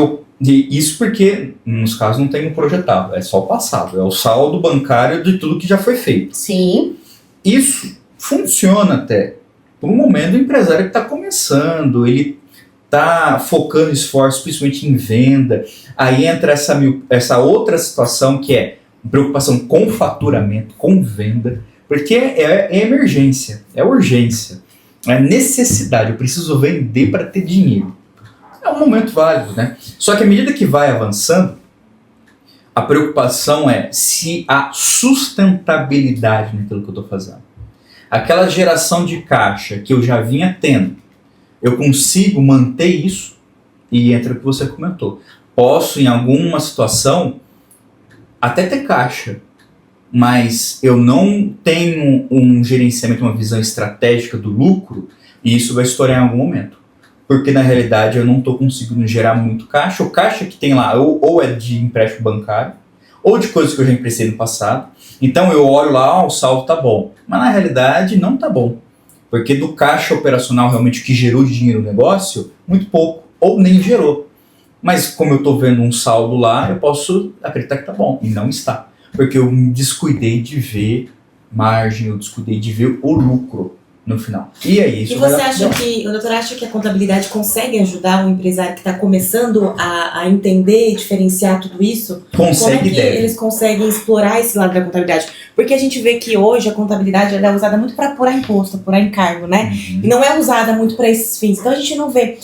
nos casos, não tem um projetado, é só o passado, é o saldo bancário de tudo que já foi feito. Sim. Isso funciona até por um momento do empresário que está começando, ele está focando esforços principalmente em venda, aí entra essa outra situação que é preocupação com faturamento, com venda, porque é emergência, é urgência, é necessidade, eu preciso vender para ter dinheiro. É um momento válido, né? Só que à medida que vai avançando, a preocupação é se há sustentabilidade naquilo que eu estou fazendo. Aquela geração de caixa que eu já vinha tendo, eu consigo manter isso? E entra o que você comentou. Posso, em alguma situação, até ter caixa, mas eu não tenho um gerenciamento, uma visão estratégica do lucro, e isso vai estourar em algum momento. Porque na realidade eu não estou conseguindo gerar muito caixa. O caixa que tem lá ou é de empréstimo bancário, ou de coisas que eu já emprestei no passado. Então eu olho lá, o saldo tá bom. Mas na realidade não tá bom. Porque do caixa operacional realmente que gerou dinheiro no negócio, muito pouco, ou nem gerou. Mas como eu estou vendo um saldo lá, eu posso acreditar que tá bom. E não está. Porque eu me descuidei de ver margem, eu descuidei de ver o lucro no final. E é isso. E você acha que, o doutor acha que a contabilidade consegue ajudar um empresário que está começando a entender e diferenciar tudo isso? Consegue. Como é que eles conseguem explorar esse lado da contabilidade? Porque a gente vê que hoje a contabilidade ela é usada muito para apurar imposto, apurar encargo, né? E não é usada muito para esses fins. Então a gente não vê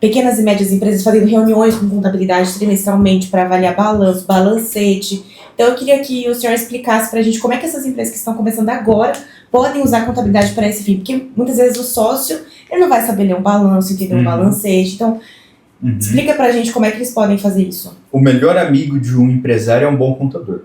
pequenas e médias empresas fazendo reuniões com contabilidade trimestralmente para avaliar balanço, balancete. Então eu queria que o senhor explicasse para a gente como é que essas empresas que estão começando agora podem usar a contabilidade para esse fim. Porque muitas vezes o sócio ele não vai saber ler um balanço, entender um balancete. Então, explica para a gente como é que eles podem fazer isso. O melhor amigo de um empresário é um bom contador.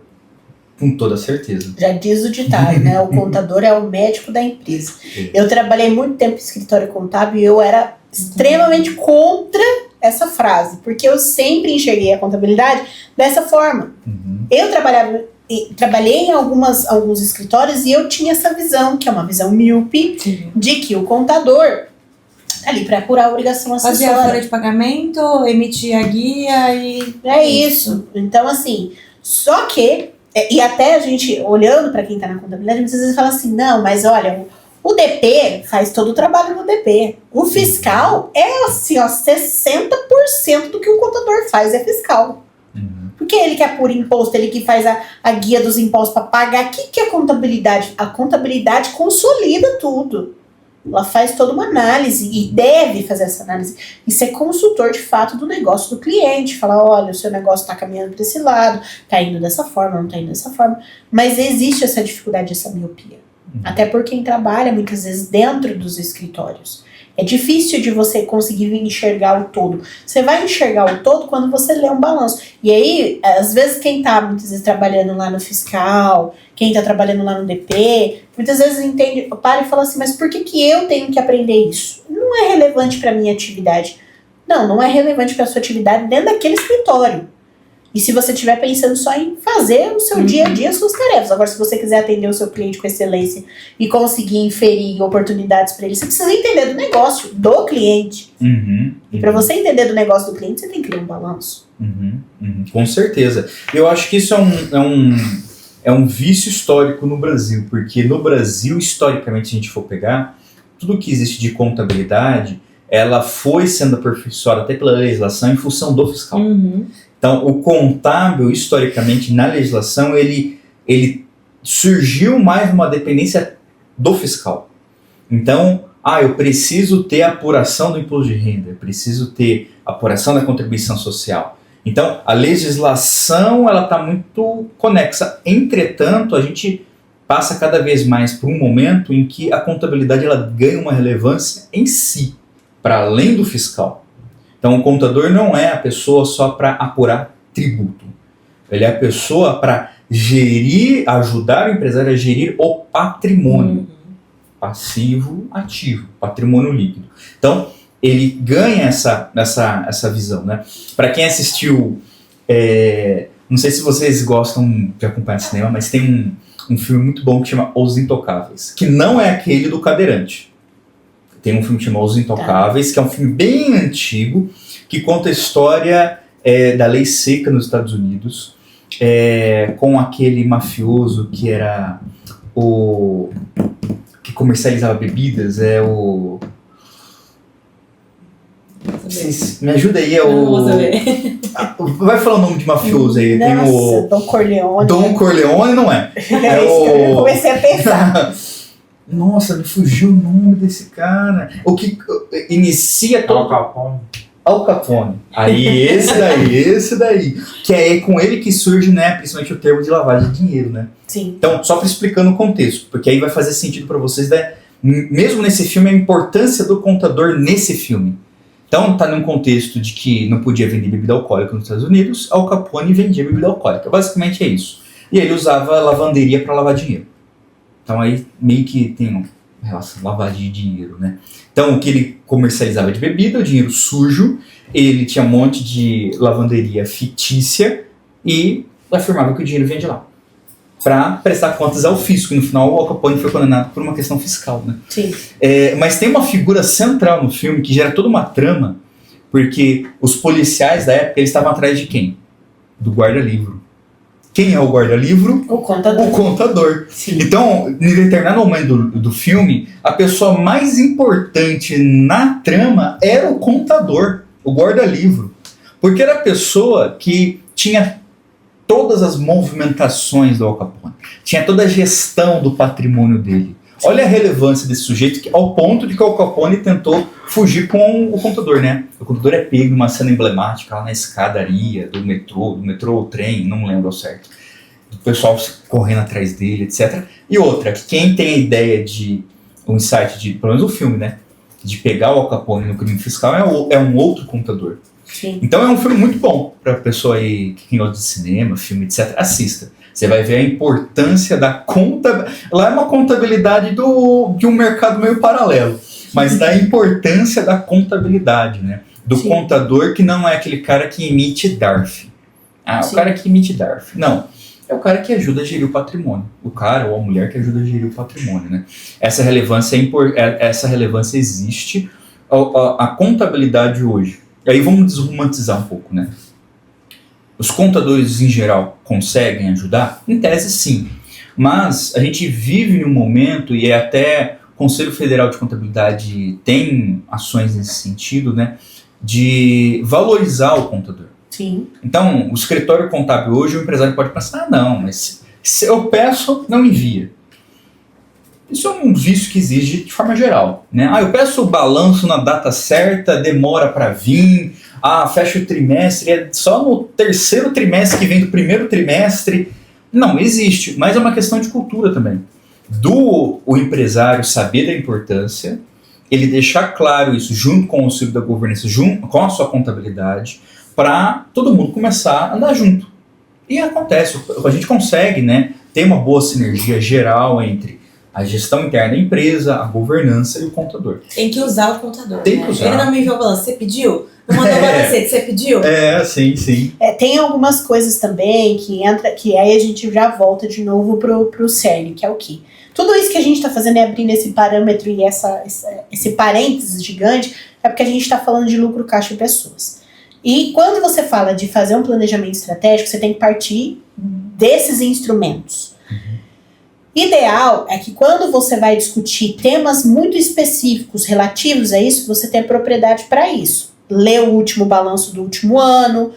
Com toda certeza. Já diz o ditado, né? O contador é o médico da empresa. Eu trabalhei muito tempo em escritório contábil e eu era extremamente contra essa frase, porque eu sempre enxerguei a contabilidade dessa forma. Eu trabalhei em alguns escritórios e eu tinha essa visão, que é uma visão míope, de que o contador tá ali para apurar a obrigação acessória. Fazia a folha de pagamento, emitia a guia e... É isso. Então, assim, só que... E até a gente, olhando para quem tá na contabilidade, muitas vezes fala assim, não, mas olha, o DP faz todo o trabalho do DP. O fiscal é assim, 60% do que o contador faz é fiscal. Porque ele que apura imposto, ele que faz a guia dos impostos para pagar. O que é contabilidade? A contabilidade consolida tudo. Ela faz toda uma análise e deve fazer essa análise. E ser consultor, de fato, do negócio do cliente. Falar, olha, o seu negócio está caminhando para esse lado, está indo dessa forma, não está indo dessa forma. Mas existe essa dificuldade, essa miopia. Até por quem trabalha, muitas vezes, dentro dos escritórios. É difícil de você conseguir enxergar o todo. Você vai enxergar o todo quando você lê um balanço. E aí, às vezes, quem está muitas vezes trabalhando lá no fiscal, quem está trabalhando lá no DP, muitas vezes entende, para e fala assim, mas por que eu tenho que aprender isso? Não é relevante para a minha atividade. Não é relevante para a sua atividade dentro daquele escritório. E se você estiver pensando só em fazer o seu dia a dia, as suas tarefas. Agora, se você quiser atender o seu cliente com excelência e conseguir inferir oportunidades para ele, você precisa entender do negócio do cliente. E para você entender do negócio do cliente, você tem que ter um balanço. Com certeza. Eu acho que isso é um vício histórico no Brasil, porque no Brasil, historicamente, se a gente for pegar, tudo que existe de contabilidade, ela foi sendo aperfeiçoada até pela legislação em função do fiscal. Então, o contábil, historicamente, na legislação, ele surgiu mais numa dependência do fiscal. Então, eu preciso ter apuração do imposto de renda, eu preciso ter apuração da contribuição social. Então, a legislação ela está muito conexa. Entretanto, a gente passa cada vez mais por um momento em que a contabilidade ela ganha uma relevância em si, para além do fiscal. Então, o contador não é a pessoa só para apurar tributo. Ele é a pessoa para gerir, ajudar o empresário a gerir o patrimônio. Passivo, ativo, patrimônio líquido. Então, ele ganha essa visão, né? Para quem assistiu, não sei se vocês gostam de acompanhar cinema, mas tem um filme muito bom que chama Os Intocáveis, que não é aquele do cadeirante. Tem um filme que chama Os Intocáveis, que é um filme bem antigo, que conta a história da lei seca nos Estados Unidos, com aquele mafioso que era o... que comercializava bebidas, me ajuda aí, vai falar o nome de mafioso aí. Nossa, tem o Don Corleone. Don Corleone não é. Eu comecei a pensar. Nossa, me fugiu o nome desse cara. O que inicia todo... Al Capone. Aí, esse daí. Que é com ele que surge, né, principalmente o termo de lavagem de dinheiro, né? Sim. Então, só para explicando o contexto, porque aí vai fazer sentido para vocês, né, mesmo nesse filme, a importância do contador nesse filme. Então, tá num contexto de que não podia vender bebida alcoólica nos Estados Unidos, Al Capone vendia bebida alcoólica. Basicamente é isso. E ele usava lavanderia para lavar dinheiro. Então aí meio que tem uma relação lavagem de dinheiro, né? Então o que ele comercializava de bebida, o dinheiro sujo, ele tinha um monte de lavanderia fictícia e afirmava que o dinheiro vinha de lá. Para prestar contas ao fisco. E no final o Al Capone foi condenado por uma questão fiscal, né? Sim. Mas tem uma figura central no filme que gera toda uma trama, porque os policiais da época eles estavam atrás de quem? Do guarda-livro. Quem é o guarda-livro? O contador. O contador. Sim. Então, em determinado momento do filme, a pessoa mais importante na trama era o contador, o guarda-livro. Porque era a pessoa que tinha todas as movimentações do Al Capone. Tinha toda a gestão do patrimônio dele. Sim. Olha a relevância desse sujeito, ao ponto de que o Al Capone tentou fugir com o contador, né? O contador é pego numa cena emblemática lá na escadaria do metrô ou trem, não lembro ao certo. O pessoal correndo atrás dele, etc. E outra, quem tem a ideia de um insight de, pelo menos o filme, né? De pegar o Al Capone no crime fiscal é um outro contador. Sim. Então é um filme muito bom para a pessoa aí que gosta de cinema, filme, etc. Assista. Você vai ver a importância da contabilidade. Lá é uma contabilidade de um mercado meio paralelo, mas da importância da contabilidade, né? Do Sim. contador que não é aquele cara que emite DARF. O cara que emite DARF. Não. É o cara que ajuda a gerir o patrimônio. O cara ou a mulher que ajuda a gerir o patrimônio, né? Essa relevância existe. A contabilidade hoje. E aí vamos desromantizar um pouco, né? Os contadores, em geral, conseguem ajudar? Em tese, sim. Mas a gente vive num momento, e até o Conselho Federal de Contabilidade tem ações nesse sentido, né? De valorizar o contador. Sim. Então, o escritório contábil hoje, o empresário pode pensar, não, mas se eu peço, não envia. Isso é um vício que exige de forma geral, né? Eu peço o balanço na data certa, demora para vir, fecha o trimestre, é só no terceiro trimestre que vem do primeiro trimestre. Não, existe, mas é uma questão de cultura também. O empresário saber da importância, ele deixar claro isso junto com o auxílio da governança, junto com a sua contabilidade, para todo mundo começar a andar junto. E acontece, a gente consegue, né, ter uma boa sinergia geral entre a gestão interna da empresa, a governança e o contador. Tem que usar o contador. Tem que usar. Ele não me enviou o balanço. Você pediu? Mandou balancete, você pediu? Sim. Tem algumas coisas também que aí a gente já volta de novo pro cerne, que é o quê? Tudo isso que a gente está fazendo é abrindo esse parâmetro e esse parênteses gigante, é porque a gente está falando de lucro, caixa e pessoas. E quando você fala de fazer um planejamento estratégico, você tem que partir desses instrumentos. Ideal é que quando você vai discutir temas muito específicos relativos a isso, você tenha propriedade para isso. Leu o último balanço do último ano,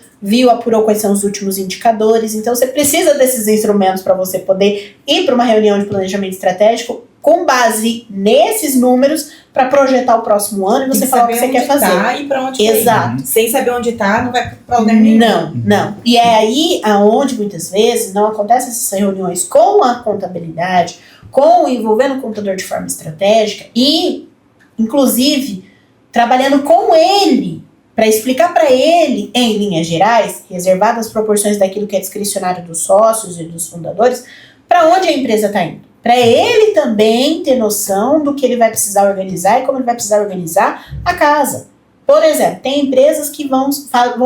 apurou quais são os últimos indicadores. Então você precisa desses instrumentos para você poder ir para uma reunião de planejamento estratégico com base nesses números para projetar o próximo ano e você falar o que você quer fazer. Tá e para onde Exato. Tá. Sem saber onde tá, não vai para lugar nenhum. Não. E é aí aonde muitas vezes não acontecem essas reuniões com a contabilidade, envolvendo o contador de forma estratégica e, inclusive, trabalhando com ele para explicar para ele, em linhas gerais, reservadas as proporções daquilo que é discricionário dos sócios e dos fundadores, para onde a empresa está indo. Para ele também ter noção do que ele vai precisar organizar e como ele vai precisar organizar a casa. Por exemplo, tem empresas que vão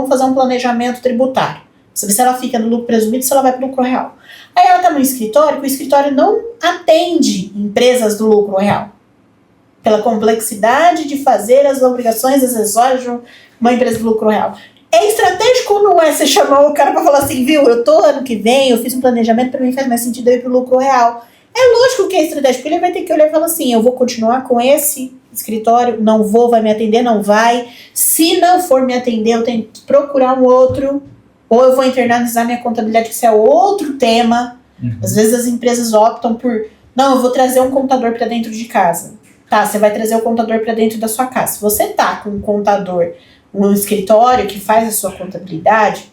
fazer um planejamento tributário. Você vê se ela fica no lucro presumido, se ela vai para o lucro real. Aí ela está no escritório, que o escritório não atende empresas do lucro real. Pela complexidade de fazer as obrigações acessórias de uma empresa do lucro real. É estratégico ou não é? Você chamou o cara para falar assim, viu, eu tô ano que vem, eu fiz um planejamento, para mim faz mais sentido eu ir pro lucro real. É lógico que é estratégico, ele vai ter que olhar e falar assim, eu vou continuar com esse escritório, não vou, vai me atender, não vai. Se não for me atender, eu tenho que procurar um outro, ou eu vou internalizar minha contabilidade, que isso é outro tema. Às vezes as empresas optam por, não, eu vou trazer um contador para dentro de casa. Tá, você vai trazer o contador para dentro da sua casa. Se você tá com um contador, um escritório que faz a sua contabilidade,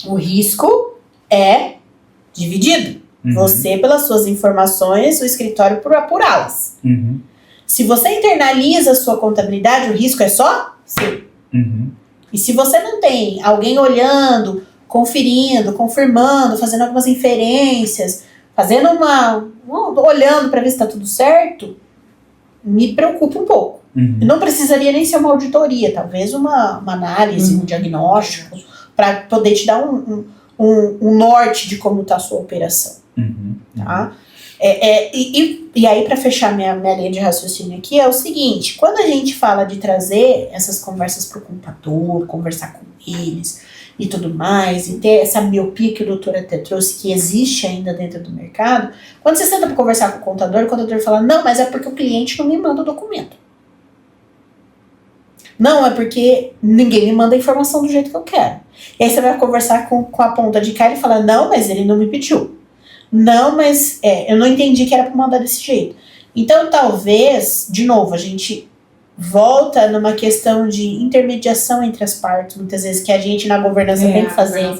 o risco é dividido. Você, pelas suas informações, o escritório por apurá-las. Se você internaliza a sua contabilidade, o risco é só seu. E se você não tem alguém olhando, conferindo, confirmando, fazendo algumas inferências, olhando para ver se está tudo certo, me preocupa um pouco. Não precisaria nem ser uma auditoria, talvez uma análise, um diagnóstico, para poder te dar um norte de como está a sua operação. Tá? E aí, para fechar minha linha de raciocínio aqui, é o seguinte: quando a gente fala de trazer essas conversas para o contador, conversar com eles e tudo mais, e ter essa miopia que o doutor até trouxe, que existe ainda dentro do mercado, quando você senta para conversar com o contador fala, não, mas é porque o cliente não me manda o documento. Não, é porque ninguém me manda a informação do jeito que eu quero. E aí você vai conversar com a ponta de cá e fala, não, mas ele não me pediu. Não, mas eu não entendi que era para mandar desse jeito. Então, talvez, de novo, a gente volta numa questão de intermediação entre as partes, muitas vezes, que a gente na governança tem que fazer.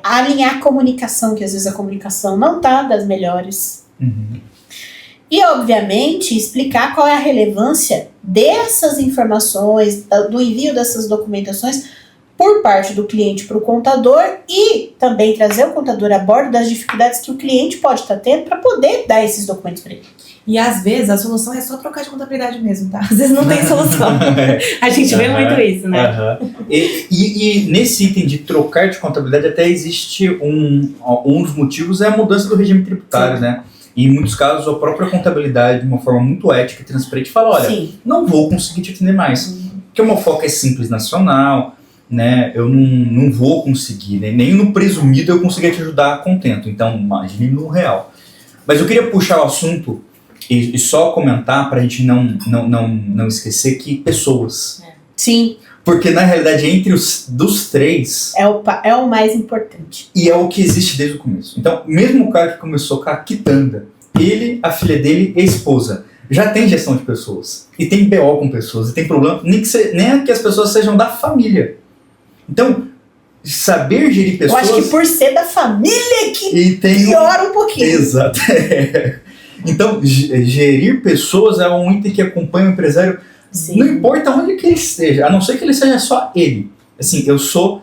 Alinhar a comunicação, que às vezes a comunicação não tá das melhores. E, obviamente, explicar qual é a relevância dessas informações, do envio dessas documentações por parte do cliente para o contador e também trazer o contador a bordo das dificuldades que o cliente pode estar tendo para poder dar esses documentos para ele. E às vezes a solução é só trocar de contabilidade mesmo, tá? Às vezes não tem solução. A gente vê muito isso, né? E nesse item de trocar de contabilidade até existe um dos motivos é a mudança do regime tributário, né? E em muitos casos a própria contabilidade, de uma forma muito ética e transparente, fala, olha, não vou conseguir te atender mais. Porque o meu foco é Simples Nacional, né? Eu não vou conseguir, né? Nem no presumido eu conseguir te ajudar a contento. Então, imagine no real. Mas eu queria puxar o assunto e só comentar para a gente não esquecer que pessoas. Sim. Porque na realidade entre dos três é o mais importante. E é o que existe desde o começo. Então, mesmo o cara que começou com a quitanda, ele, a filha dele e a esposa já tem gestão de pessoas. E tem BO com pessoas. E tem problema, nem que as pessoas sejam da família. Então, saber gerir pessoas... Eu acho que por ser da família que piora um pouquinho. Exato. Então, gerir pessoas é um item que acompanha o empresário. Sim. Não importa onde que ele esteja, a não ser que ele seja só ele. Assim, eu sou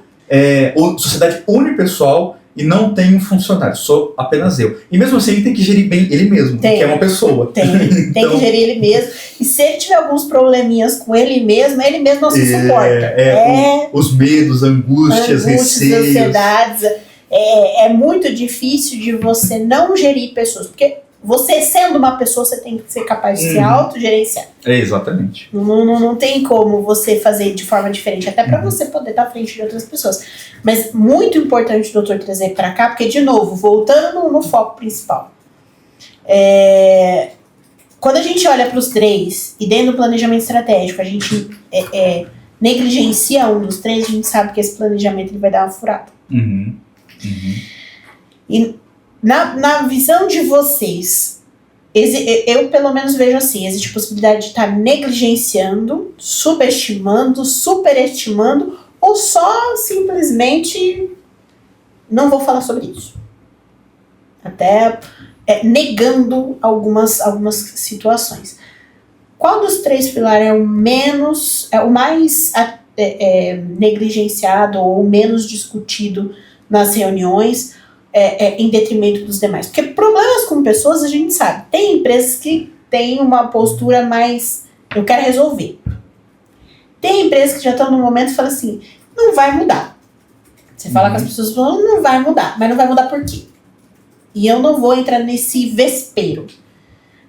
sociedade unipessoal, e não tem um funcionário, sou apenas eu. E mesmo assim ele tem que gerir bem ele mesmo, porque é uma pessoa. Tem que gerir ele mesmo. E se ele tiver alguns probleminhas com ele mesmo não se suporta. Os medos, angústias, receios. Ansiedades. É muito difícil de você não gerir pessoas, porque você sendo uma pessoa, você tem que ser capaz de se autogerenciar. Exatamente. Não tem como você fazer de forma diferente, até para você poder estar à frente de outras pessoas. Mas muito importante o doutor trazer para cá, porque, de novo, voltando no foco principal. Quando a gente olha para os 3, e dentro do planejamento estratégico, a gente negligencia um dos 3, a gente sabe que esse planejamento ele vai dar uma furada. E na visão de vocês, eu pelo menos vejo assim, existe possibilidade de estar negligenciando, subestimando, superestimando, ou só simplesmente não vou falar sobre isso. Até negando algumas situações. Qual dos 3 pilares é o mais negligenciado ou menos discutido nas reuniões, em detrimento dos demais? Porque problemas com pessoas a gente sabe. Tem empresas que têm uma postura mais eu quero resolver. Tem empresas que já estão no momento e falam assim, não vai mudar. Você fala com as pessoas falando, não vai mudar. Mas não vai mudar por quê? E eu não vou entrar nesse vespeiro.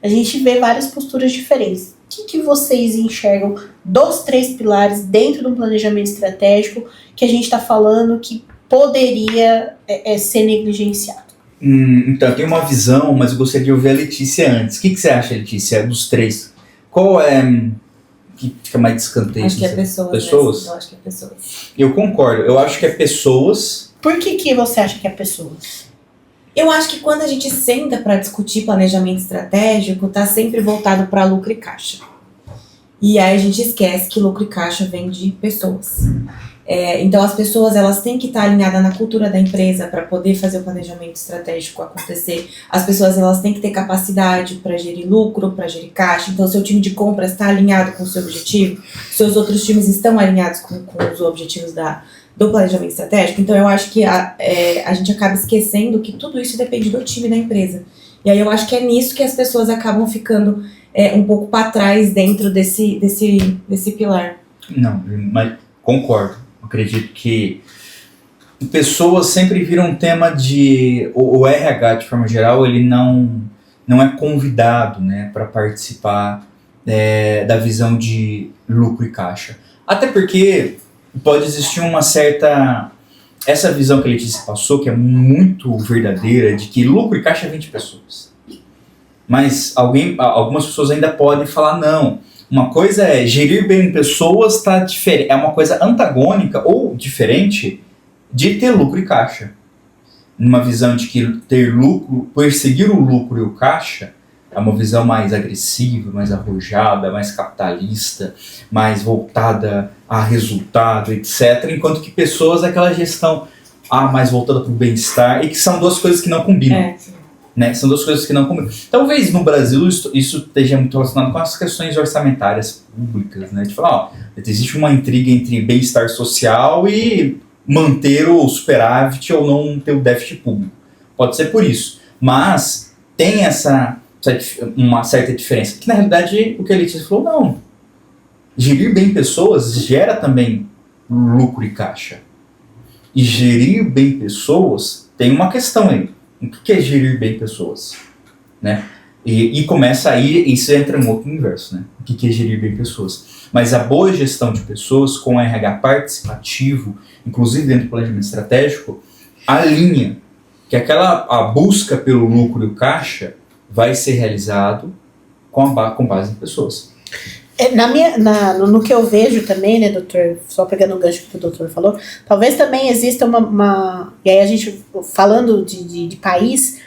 A gente vê várias posturas diferentes. O que vocês enxergam dos 3 pilares dentro de um planejamento estratégico que a gente está falando que poderia ser negligenciado? Então, eu tenho uma visão, mas eu gostaria de ouvir a Letícia antes. O que você acha, Letícia, dos 3? Qual é que fica mais descanteio? Acho que é pessoas. Pessoas? Eu acho que é pessoas. Eu concordo. Eu acho que é pessoas. Por que você acha que é pessoas? Eu acho que quando a gente senta para discutir planejamento estratégico, tá sempre voltado para lucro e caixa. E aí a gente esquece que lucro e caixa vem de pessoas. Então as pessoas elas têm que estar alinhadas na cultura da empresa para poder fazer o planejamento estratégico acontecer. As pessoas elas têm que ter capacidade para gerir lucro, para gerir caixa. Então seu time de compras está alinhado com o seu objetivo, seus outros times estão alinhados com os objetivos do planejamento estratégico. Então eu acho que a gente acaba esquecendo que tudo isso depende do time da empresa. E aí eu acho que é nisso que as pessoas acabam ficando um pouco para trás dentro desse pilar. Não, mas concordo. Acredito que pessoas sempre viram um tema de... O RH, de forma geral, ele não é convidado, né, para participar da visão de lucro e caixa. Até porque pode existir uma certa... Essa visão que a Letícia passou, que é muito verdadeira, de que lucro e caixa vem de pessoas. Mas algumas pessoas ainda podem falar, não, uma coisa é gerir bem pessoas, é uma coisa antagônica ou diferente de ter lucro e caixa. Numa visão de que ter lucro, perseguir o lucro e o caixa, é uma visão mais agressiva, mais arrojada, mais capitalista, mais voltada a resultado, etc. Enquanto que pessoas é aquela gestão mais voltada para o bem-estar, e que são 2 coisas que não combinam. Né? São 2 coisas que não combinam. Talvez no Brasil isso esteja muito relacionado com as questões orçamentárias públicas, né? De falar, existe uma intriga entre bem-estar social e manter o superávit ou não ter o déficit público. Pode ser por isso. Mas tem uma certa diferença. Que na realidade o que a Letícia falou, não. Gerir bem pessoas gera também lucro e caixa. E gerir bem pessoas tem uma questão aí. O que é gerir bem pessoas? Né? E começa aí, isso entra em outro universo, né? O que é gerir bem pessoas? Mas a boa gestão de pessoas com RH participativo, inclusive dentro do planejamento estratégico, alinha que a busca pelo lucro e o caixa vai ser realizado com base em pessoas. No que eu vejo também, né, doutor, só pegando o gancho que o doutor falou, talvez também exista e aí a gente, falando de país,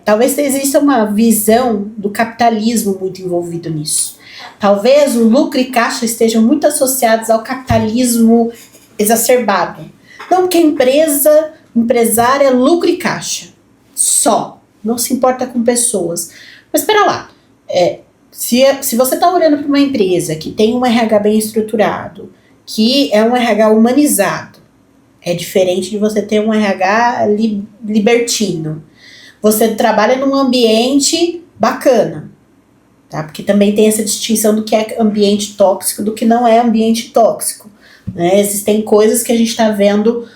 talvez exista uma visão do capitalismo muito envolvido nisso. Talvez o lucro e caixa estejam muito associados ao capitalismo exacerbado. Não, porque empresária é lucro e caixa. Só. Não se importa com pessoas. Mas espera lá. Se você está olhando para uma empresa que tem um RH bem estruturado, que é um RH humanizado, É diferente de você ter um RH libertino. Você trabalha num ambiente bacana, tá? Porque também tem essa distinção do que é ambiente tóxico do que não é ambiente tóxico, né? Existem coisas que a gente está vendo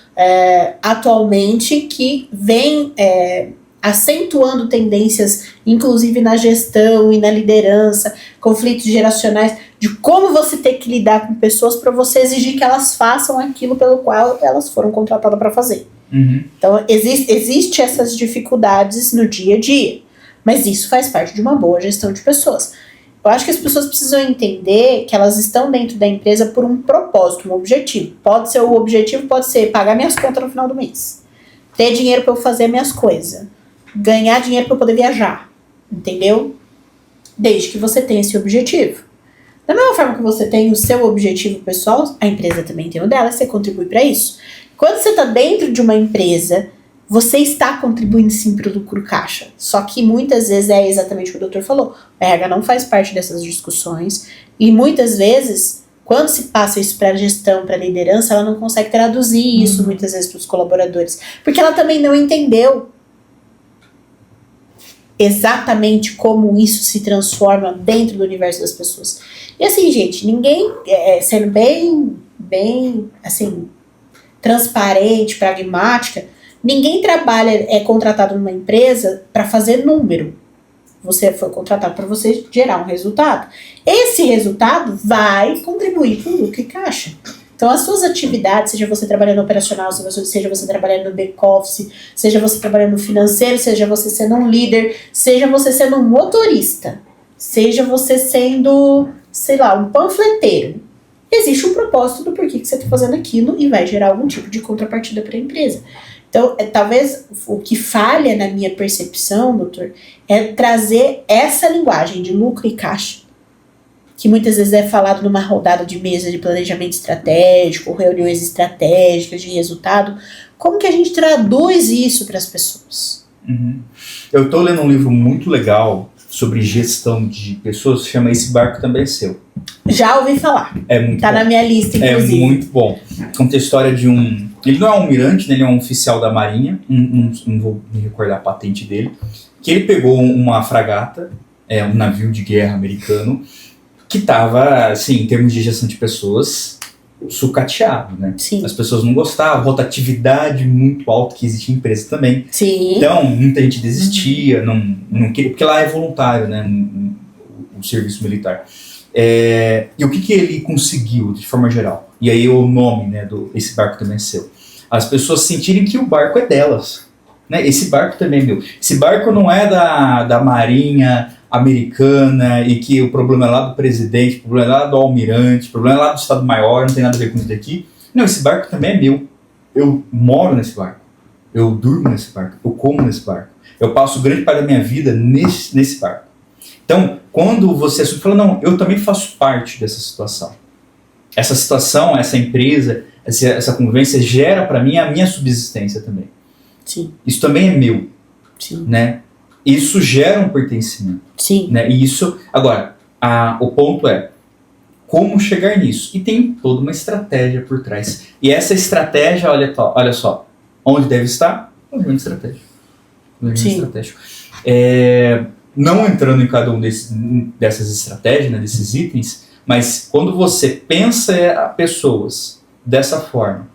atualmente que vem acentuando tendências, inclusive na gestão e na liderança, conflitos geracionais, de como você tem que lidar com pessoas para você exigir que elas façam aquilo pelo qual elas foram contratadas para fazer. Uhum. Então, existe essas dificuldades no dia a dia, mas isso faz parte de uma boa gestão de pessoas. Eu acho que as pessoas precisam entender que elas estão dentro da empresa por um propósito, um objetivo. O objetivo pode ser pagar minhas contas no final do mês, ter dinheiro para eu fazer minhas coisas, ganhar dinheiro para eu poder viajar, entendeu? Desde que você tenha esse objetivo. Da mesma forma que você tem o seu objetivo pessoal, a empresa também tem o dela, você contribui para isso. Quando você está dentro de uma empresa, você está contribuindo sim para o lucro caixa. Só que muitas vezes é exatamente o que o doutor falou. O RH não faz parte dessas discussões e muitas vezes, quando se passa isso para a gestão, para a liderança, ela não consegue traduzir isso muitas vezes para os colaboradores. Porque ela também não entendeu exatamente como isso se transforma dentro do universo das pessoas. E assim, gente, ninguém, sendo bem assim, transparente, pragmática, ninguém é contratado numa empresa para fazer número. Você foi contratado para você gerar um resultado. Esse resultado vai contribuir para o lucro e caixa. Então, as suas atividades, seja você trabalhando no operacional, seja você trabalhando no back-office, seja você trabalhando no financeiro, seja você sendo um líder, seja você sendo um motorista, seja você sendo, sei lá, um panfleteiro. Existe um propósito do porquê que você está fazendo aquilo e vai gerar algum tipo de contrapartida para a empresa. Então, talvez o que falha na minha percepção, doutor, é trazer essa linguagem de lucro e caixa, que muitas vezes é falado numa rodada de mesa de planejamento estratégico, reuniões estratégicas de resultado. Como que a gente traduz isso para as pessoas? Uhum. Eu estou lendo um livro muito legal sobre gestão de pessoas, se chama Esse Barco Também é Seu. Já ouvi falar. É muito tá bom. Na minha lista, inclusive. É muito bom. Conta a história de um... Ele não é um almirante, né? Ele é um oficial da Marinha, não vou me recordar a patente dele, que ele pegou uma fragata, um navio de guerra americano, que estava, assim, em termos de gestão de pessoas, sucateado, né? Sim. As pessoas não gostavam, rotatividade muito alta que existe em empresa também. Sim. Então, muita gente desistia, não queria, porque lá é voluntário, né? O serviço militar. E o que ele conseguiu, de forma geral? E aí o nome, né, Esse Barco Também é Seu. As pessoas sentirem que o barco é delas. Né? Esse barco também é meu. Esse barco não é da Marinha americana e que o problema é lá do presidente, o problema é lá do almirante, o problema é lá do Estado-Maior, não tem nada a ver com isso daqui. Não, esse barco também é meu. Eu moro nesse barco. Eu durmo nesse barco. Eu como nesse barco. Eu passo grande parte da minha vida nesse barco. Então, quando você fala, não, eu também faço parte dessa situação. Essa situação, essa empresa, essa convivência gera para mim a minha subsistência também. Sim. Isso também é meu. Sim. Né? Isso gera um pertencimento. Sim. Né? E isso, agora, o ponto é como chegar nisso. E tem toda uma estratégia por trás. E essa estratégia, olha só, onde deve estar? Planejamento estratégico. Planejamento estratégico. Não entrando em cada um dessas estratégias, né, desses itens, mas quando você pensa a pessoas dessa forma,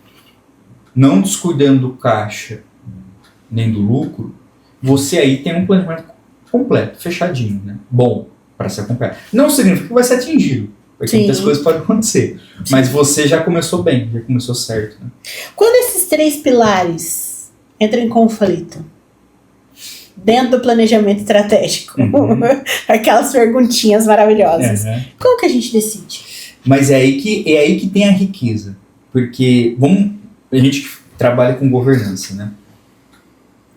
não descuidando do caixa nem do lucro, você aí tem um planejamento completo, fechadinho, né? Bom para se acompanhar. Não significa que vai ser atingido, porque muitas coisas podem acontecer, mas você já começou bem, já começou certo. Né? Quando esses 3 pilares entram em conflito, dentro do planejamento estratégico, aquelas perguntinhas maravilhosas, como que a gente decide? Mas é aí que tem a riqueza, porque a gente trabalha com governança, né?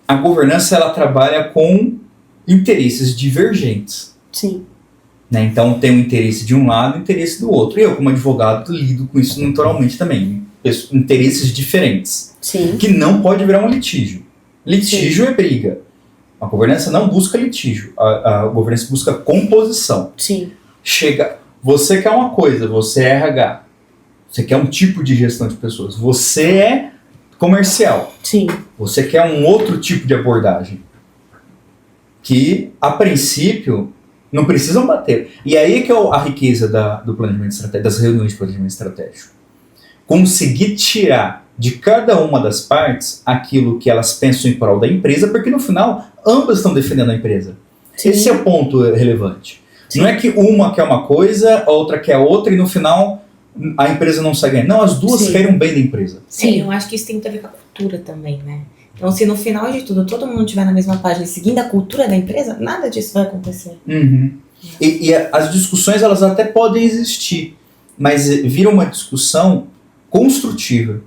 A governança, ela trabalha com interesses divergentes. Sim. Né? Então tem o interesse de um lado e o interesse do outro. Eu, como advogado, lido com isso naturalmente também. Interesses diferentes. Sim. Que não pode virar um litígio. Litígio é briga. A governança não busca litígio. A governança busca composição. Sim. Você quer uma coisa, você é RH. Você quer um tipo de gestão de pessoas. Você é comercial. Sim. Você quer um outro tipo de abordagem. Que, a princípio, não precisam bater. E aí que é a riqueza do planejamento estratégico, das reuniões de planejamento estratégico. Conseguir tirar de cada uma das partes aquilo que elas pensam em prol da empresa, porque no final, ambas estão defendendo a empresa. Sim. Esse é o ponto relevante. Sim. Não é que uma quer uma coisa, a outra quer outra, e no final a empresa não sai ganhando. Não, as duas Sim. querem o bem da empresa. Sim, eu acho que isso tem que ver com a cultura também, né? Então, se no final de tudo todo mundo estiver na mesma página e seguindo a cultura da empresa, nada disso vai acontecer. Uhum. E as discussões, elas até podem existir, mas vira uma discussão construtiva,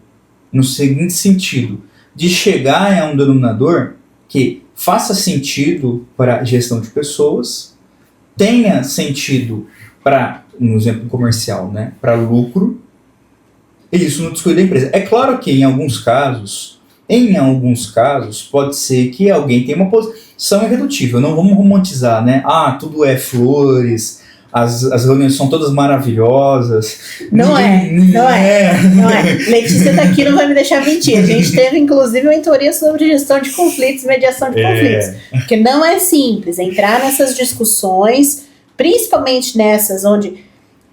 no seguinte sentido, de chegar a um denominador que faça sentido para a gestão de pessoas, tenha sentido para, no exemplo comercial, né, para lucro, e isso não descuida da empresa. É claro que em alguns casos, pode ser que alguém tenha uma posição irredutível. Não vamos romantizar, né? Ah, tudo é flores, as reuniões são todas maravilhosas. Não é. Letícia tá aqui, não vai me deixar mentir. A gente teve, inclusive, uma mentoria sobre gestão de conflitos e mediação de conflitos. Porque não é simples entrar nessas discussões, principalmente nessas onde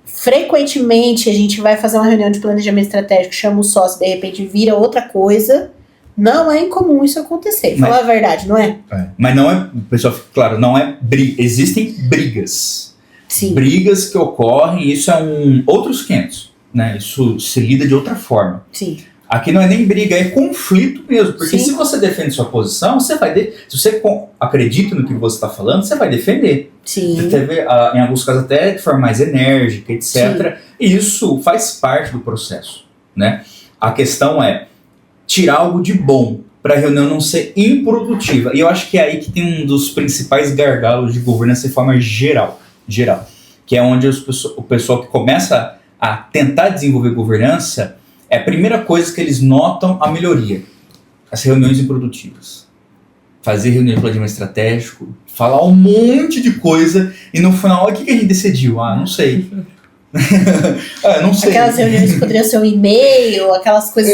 frequentemente a gente vai fazer uma reunião de planejamento estratégico, chama o sócio, de repente vira outra coisa. Não é incomum isso acontecer. Fala a verdade, não é? Mas não é, pessoal, fica claro, não é briga. Existem brigas. Sim. Brigas que ocorrem, isso é outros 500, né? Isso se lida de outra forma. Sim. Aqui não é nem briga, é conflito mesmo. Porque Sim. se você defende sua posição, se você acredita no que você está falando, você vai defender. Sim. Você vê, em alguns casos até de forma mais enérgica, etc. Sim. E isso faz parte do processo, né? A questão é tirar algo de bom para a reunião não ser improdutiva. E eu acho que é aí que tem um dos principais gargalos de governança de forma geral, que é onde o pessoal que começa a tentar desenvolver governança, é a primeira coisa que eles notam a melhoria. As reuniões improdutivas. Fazer reunião de planejamento estratégico, falar um monte de coisa e no final, o que a gente decidiu? Ah, não sei. Não sei. Aquelas reuniões que poderiam ser um e-mail, aquelas coisas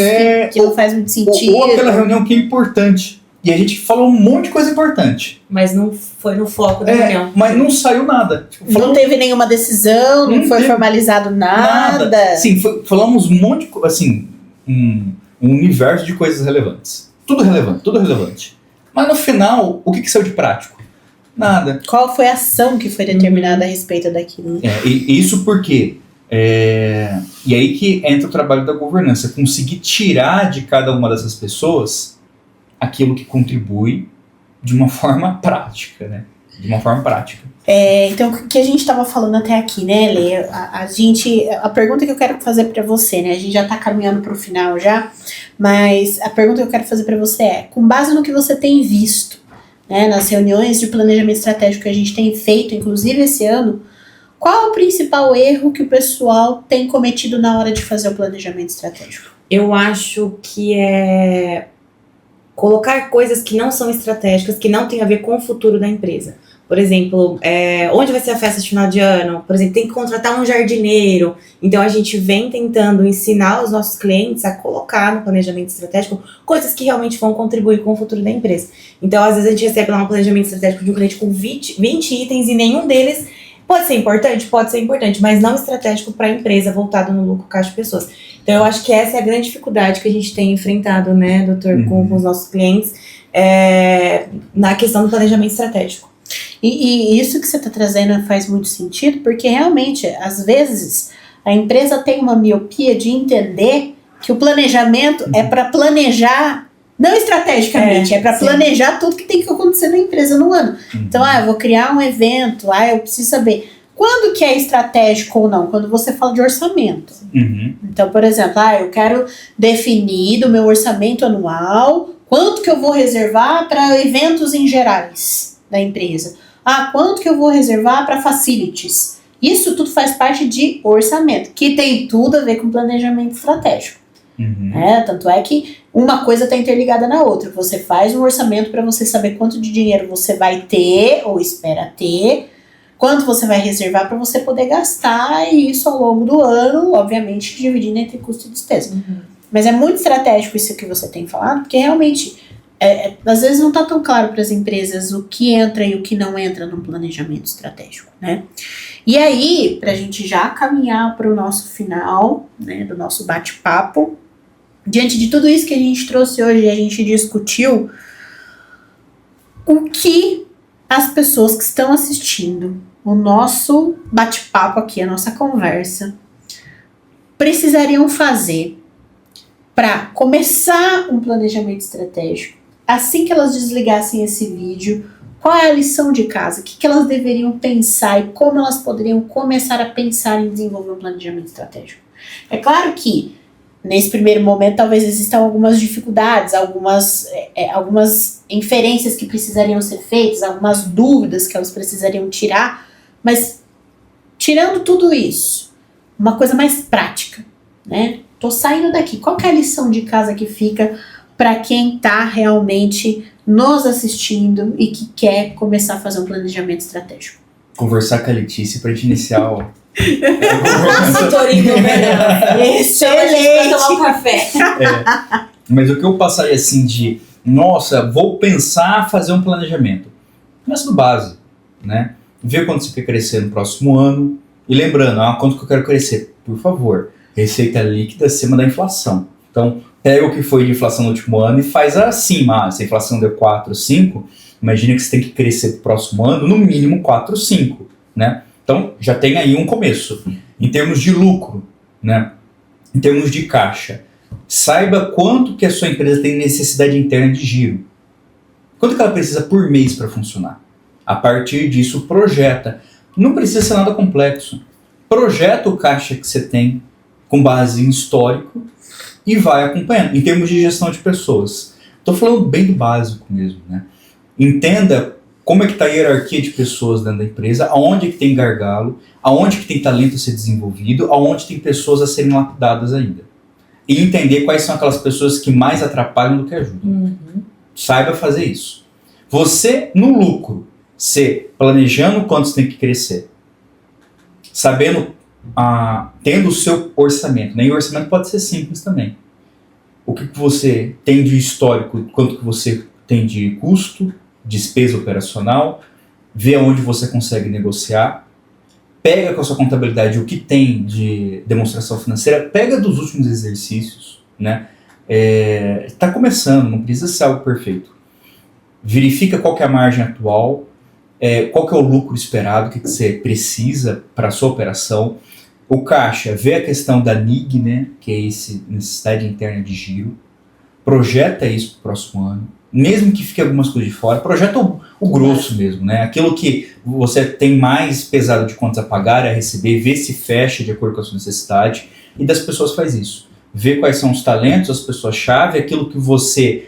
que não faz muito sentido. Ou aquela reunião que é importante. E a gente falou um monte de coisa importante. Mas não foi no foco da reunião. Mas não saiu nada. Não teve nenhuma decisão, não foi formalizado nada. Sim, falamos um monte de coisa, assim, um universo de coisas relevantes. Tudo relevante. Mas no final, o que saiu de prático? Nada. Qual foi a ação que foi determinada a respeito daquilo? E isso porque... e aí que entra o trabalho da governança. Conseguir tirar de cada uma dessas pessoas aquilo que contribui de uma forma prática, né? De uma forma prática. Então, o que a gente estava falando até aqui, né, Lê? A pergunta que eu quero fazer para você, né? A gente já está caminhando para o final já, mas a pergunta que eu quero fazer para você é, com base no que você tem visto, né, nas reuniões de planejamento estratégico que a gente tem feito, inclusive esse ano, qual é o principal erro que o pessoal tem cometido na hora de fazer o planejamento estratégico? Eu acho que é colocar coisas que não são estratégicas, que não tem a ver com o futuro da empresa. Por exemplo, onde vai ser a festa de final de ano? Por exemplo, tem que contratar um jardineiro. Então, a gente vem tentando ensinar os nossos clientes a colocar no planejamento estratégico coisas que realmente vão contribuir com o futuro da empresa. Então, às vezes, a gente recebe lá um planejamento estratégico de um cliente com 20 itens e nenhum deles pode ser importante, mas não estratégico para a empresa, voltado no lucro, caixa de pessoas. Então, eu acho que essa é a grande dificuldade que a gente tem enfrentado, né, doutor, com os nossos clientes, na questão do planejamento estratégico. E isso que você está trazendo faz muito sentido, porque realmente, às vezes, a empresa tem uma miopia de entender que o planejamento é para planejar, não estrategicamente, é para planejar tudo que tem que acontecer na empresa no ano. Então, eu vou criar um evento, eu preciso saber quando que é estratégico ou não, quando você fala de orçamento. Então, por exemplo, eu quero definir do meu orçamento anual quanto que eu vou reservar para eventos em gerais da empresa. Quanto que eu vou reservar para facilities. Isso tudo faz parte de orçamento, que tem tudo a ver com planejamento estratégico. Tanto é que uma coisa está interligada na outra. Você faz um orçamento para você saber quanto de dinheiro você vai ter ou espera ter, quanto você vai reservar para você poder gastar, e isso ao longo do ano, obviamente, dividindo entre custo e despesa. Mas é muito estratégico isso que você tem falado, porque realmente, às vezes não está tão claro para as empresas o que entra e o que não entra no planejamento estratégico, né? E aí, para a gente já caminhar para o nosso final, né, do nosso bate-papo, diante de tudo isso que a gente trouxe hoje e a gente discutiu, o que as pessoas que estão assistindo o nosso bate-papo aqui, a nossa conversa, precisariam fazer para começar um planejamento estratégico, assim que elas desligassem esse vídeo, qual é a lição de casa? O que elas deveriam pensar e como elas poderiam começar a pensar em desenvolver um planejamento estratégico? É claro que, nesse primeiro momento, talvez existam algumas dificuldades, algumas inferências que precisariam ser feitas, algumas dúvidas que elas precisariam tirar, mas tirando tudo isso, uma coisa mais prática, né? Tô saindo daqui. Qual que é a lição de casa que fica para quem tá realmente nos assistindo e que quer começar a fazer um planejamento estratégico? Conversar com a Letícia pra gente iniciar o... Excelente! Pra tomar um café. Mas o que eu passaria assim de, nossa, vou pensar fazer um planejamento. Começa do básico, né? Ver quanto você quer crescer no próximo ano. E lembrando, quanto que eu quero crescer? Por favor, receita líquida acima da inflação. Então, pega o que foi de inflação no último ano e faz assim, se a inflação deu 4, 5, imagina que você tem que crescer pro próximo ano no mínimo 4, 5, né? Então, já tem aí um começo. Em termos de lucro, né? Em termos de caixa, saiba quanto que a sua empresa tem necessidade interna de giro. Quanto que ela precisa por mês para funcionar? A partir disso, projeta. Não precisa ser nada complexo. Projeta o caixa que você tem com base em histórico e vai acompanhando. Em termos de gestão de pessoas, estou falando bem do básico mesmo, né? Entenda como é que está a hierarquia de pessoas dentro da empresa, aonde que tem gargalo, aonde que tem talento a ser desenvolvido, aonde tem pessoas a serem lapidadas ainda. E entender quais são aquelas pessoas que mais atrapalham do que ajudam. Saiba fazer isso. Você, no lucro, planejando quanto você tem que crescer, sabendo, tendo o seu orçamento, né? E o orçamento pode ser simples também. O que você tem de histórico, quanto que você tem de custo, despesa operacional, vê aonde você consegue negociar, pega com a sua contabilidade o que tem de demonstração financeira, pega dos últimos exercícios, né? Tá começando, não precisa ser algo perfeito. Verifica qual que é a margem atual, qual que é o lucro esperado, o que você precisa para a sua operação. O caixa, vê a questão da NIG, né, que é esse necessidade interna de giro, projeta isso para o próximo ano, mesmo que fique algumas coisas de fora, projeta o grosso mesmo, né, aquilo que você tem mais pesado de contas a pagar, a receber, vê se fecha de acordo com a sua necessidade, e das pessoas faz isso. Vê quais são os talentos, as pessoas-chave, aquilo que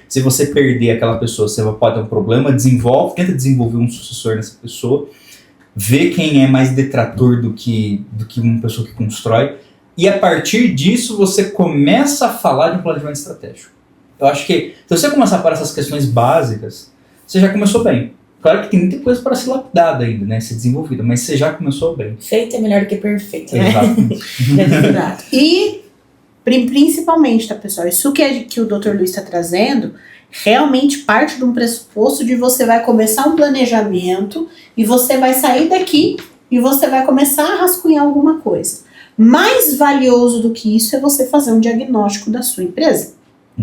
se você perder aquela pessoa, você pode ter um problema, tenta desenvolver um sucessor nessa pessoa, vê quem é mais detrator do que uma pessoa que constrói, e a partir disso você começa a falar de um planejamento estratégico. Eu acho que se você começar para essas questões básicas, você já começou bem. Claro que tem muita coisa para ser lapidada ainda, né, ser desenvolvida, mas você já começou bem. Feito é melhor do que perfeito, né? Exato. E principalmente, tá, pessoal, isso que o Dr. Luiz está trazendo realmente parte de um pressuposto de você vai começar um planejamento e você vai sair daqui e você vai começar a rascunhar alguma coisa. Mais valioso do que isso é você fazer um diagnóstico da sua empresa.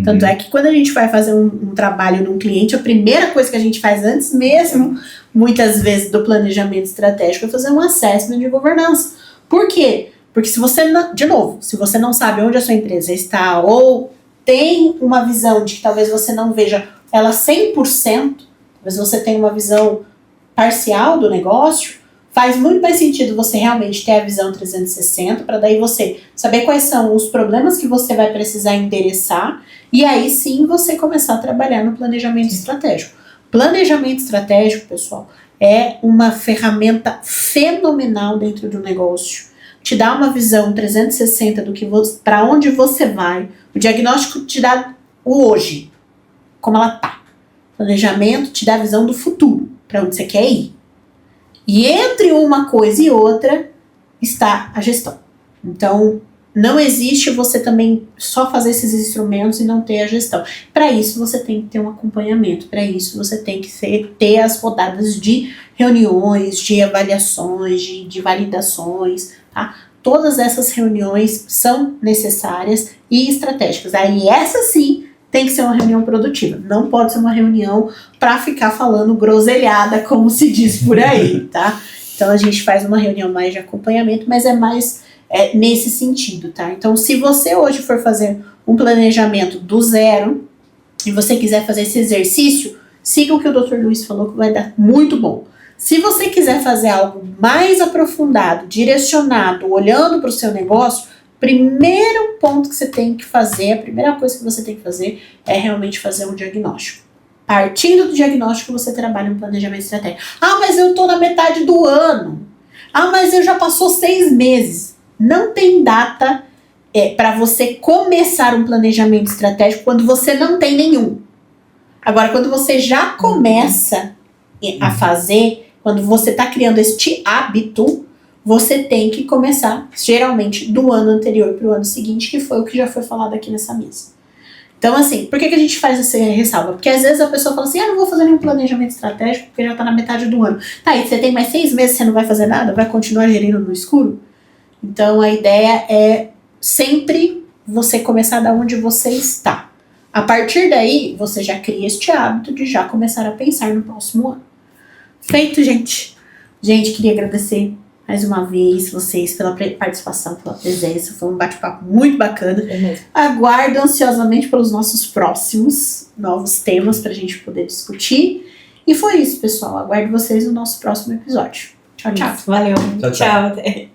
Tanto é que quando a gente vai fazer um trabalho num cliente, a primeira coisa que a gente faz antes mesmo, muitas vezes, do planejamento estratégico é fazer um assessment de governança. Por quê? Porque se você não sabe onde a sua empresa está ou tem uma visão de que talvez você não veja ela 100%, talvez você tenha uma visão parcial do negócio, faz muito mais sentido você realmente ter a visão 360 para daí você saber quais são os problemas que você vai precisar endereçar e aí sim você começar a trabalhar no planejamento estratégico. Planejamento estratégico, pessoal, é uma ferramenta fenomenal dentro do negócio. Te dá uma visão 360 do que para onde você vai. O diagnóstico te dá o hoje, como ela tá. O planejamento te dá a visão do futuro, para onde você quer ir. E entre uma coisa e outra está a gestão. Então, não existe você também só fazer esses instrumentos e não ter a gestão. Para isso, você tem que ter um acompanhamento. Para isso, você tem que ter as rodadas de reuniões, de avaliações, de validações, tá? Todas essas reuniões são necessárias e estratégicas. Aí, essa sim tem que ser uma reunião produtiva. Não pode ser uma reunião para ficar falando groselhada, como se diz por aí, tá? Então, a gente faz uma reunião mais de acompanhamento, mas é mais nesse sentido, tá? Então, se você hoje for fazer um planejamento do zero e você quiser fazer esse exercício, siga o que o Dr. Luiz falou, que vai dar muito bom. Se você quiser fazer algo mais aprofundado, direcionado, olhando para o seu negócio, primeiro ponto que você tem que fazer, a primeira coisa que você tem que fazer é realmente fazer um diagnóstico. Partindo do diagnóstico, você trabalha um planejamento estratégico. Ah, mas eu estou na metade do ano. Ah, mas eu já passou 6 meses. Não tem data para você começar um planejamento estratégico quando você não tem nenhum. Agora, quando você já começa a fazer, quando você está criando este hábito, você tem que começar, geralmente, do ano anterior para o ano seguinte, que foi o que já foi falado aqui nessa mesa. Então, assim, por que a gente faz essa ressalva? Porque às vezes a pessoa fala assim, não vou fazer nenhum planejamento estratégico porque já está na metade do ano. Tá, e você tem mais 6 meses, você não vai fazer nada? Vai continuar gerindo no escuro? Então, a ideia é sempre você começar da onde você está. A partir daí, você já cria este hábito de já começar a pensar no próximo ano. Feito, gente. Gente, queria agradecer mais uma vez vocês pela participação, pela presença. Foi um bate-papo muito bacana. É mesmo. Aguardo ansiosamente pelos nossos próximos novos temas para a gente poder discutir. E foi isso, pessoal. Aguardo vocês no nosso próximo episódio. Tchau, tchau. Valeu. Tchau, tchau. Tchau.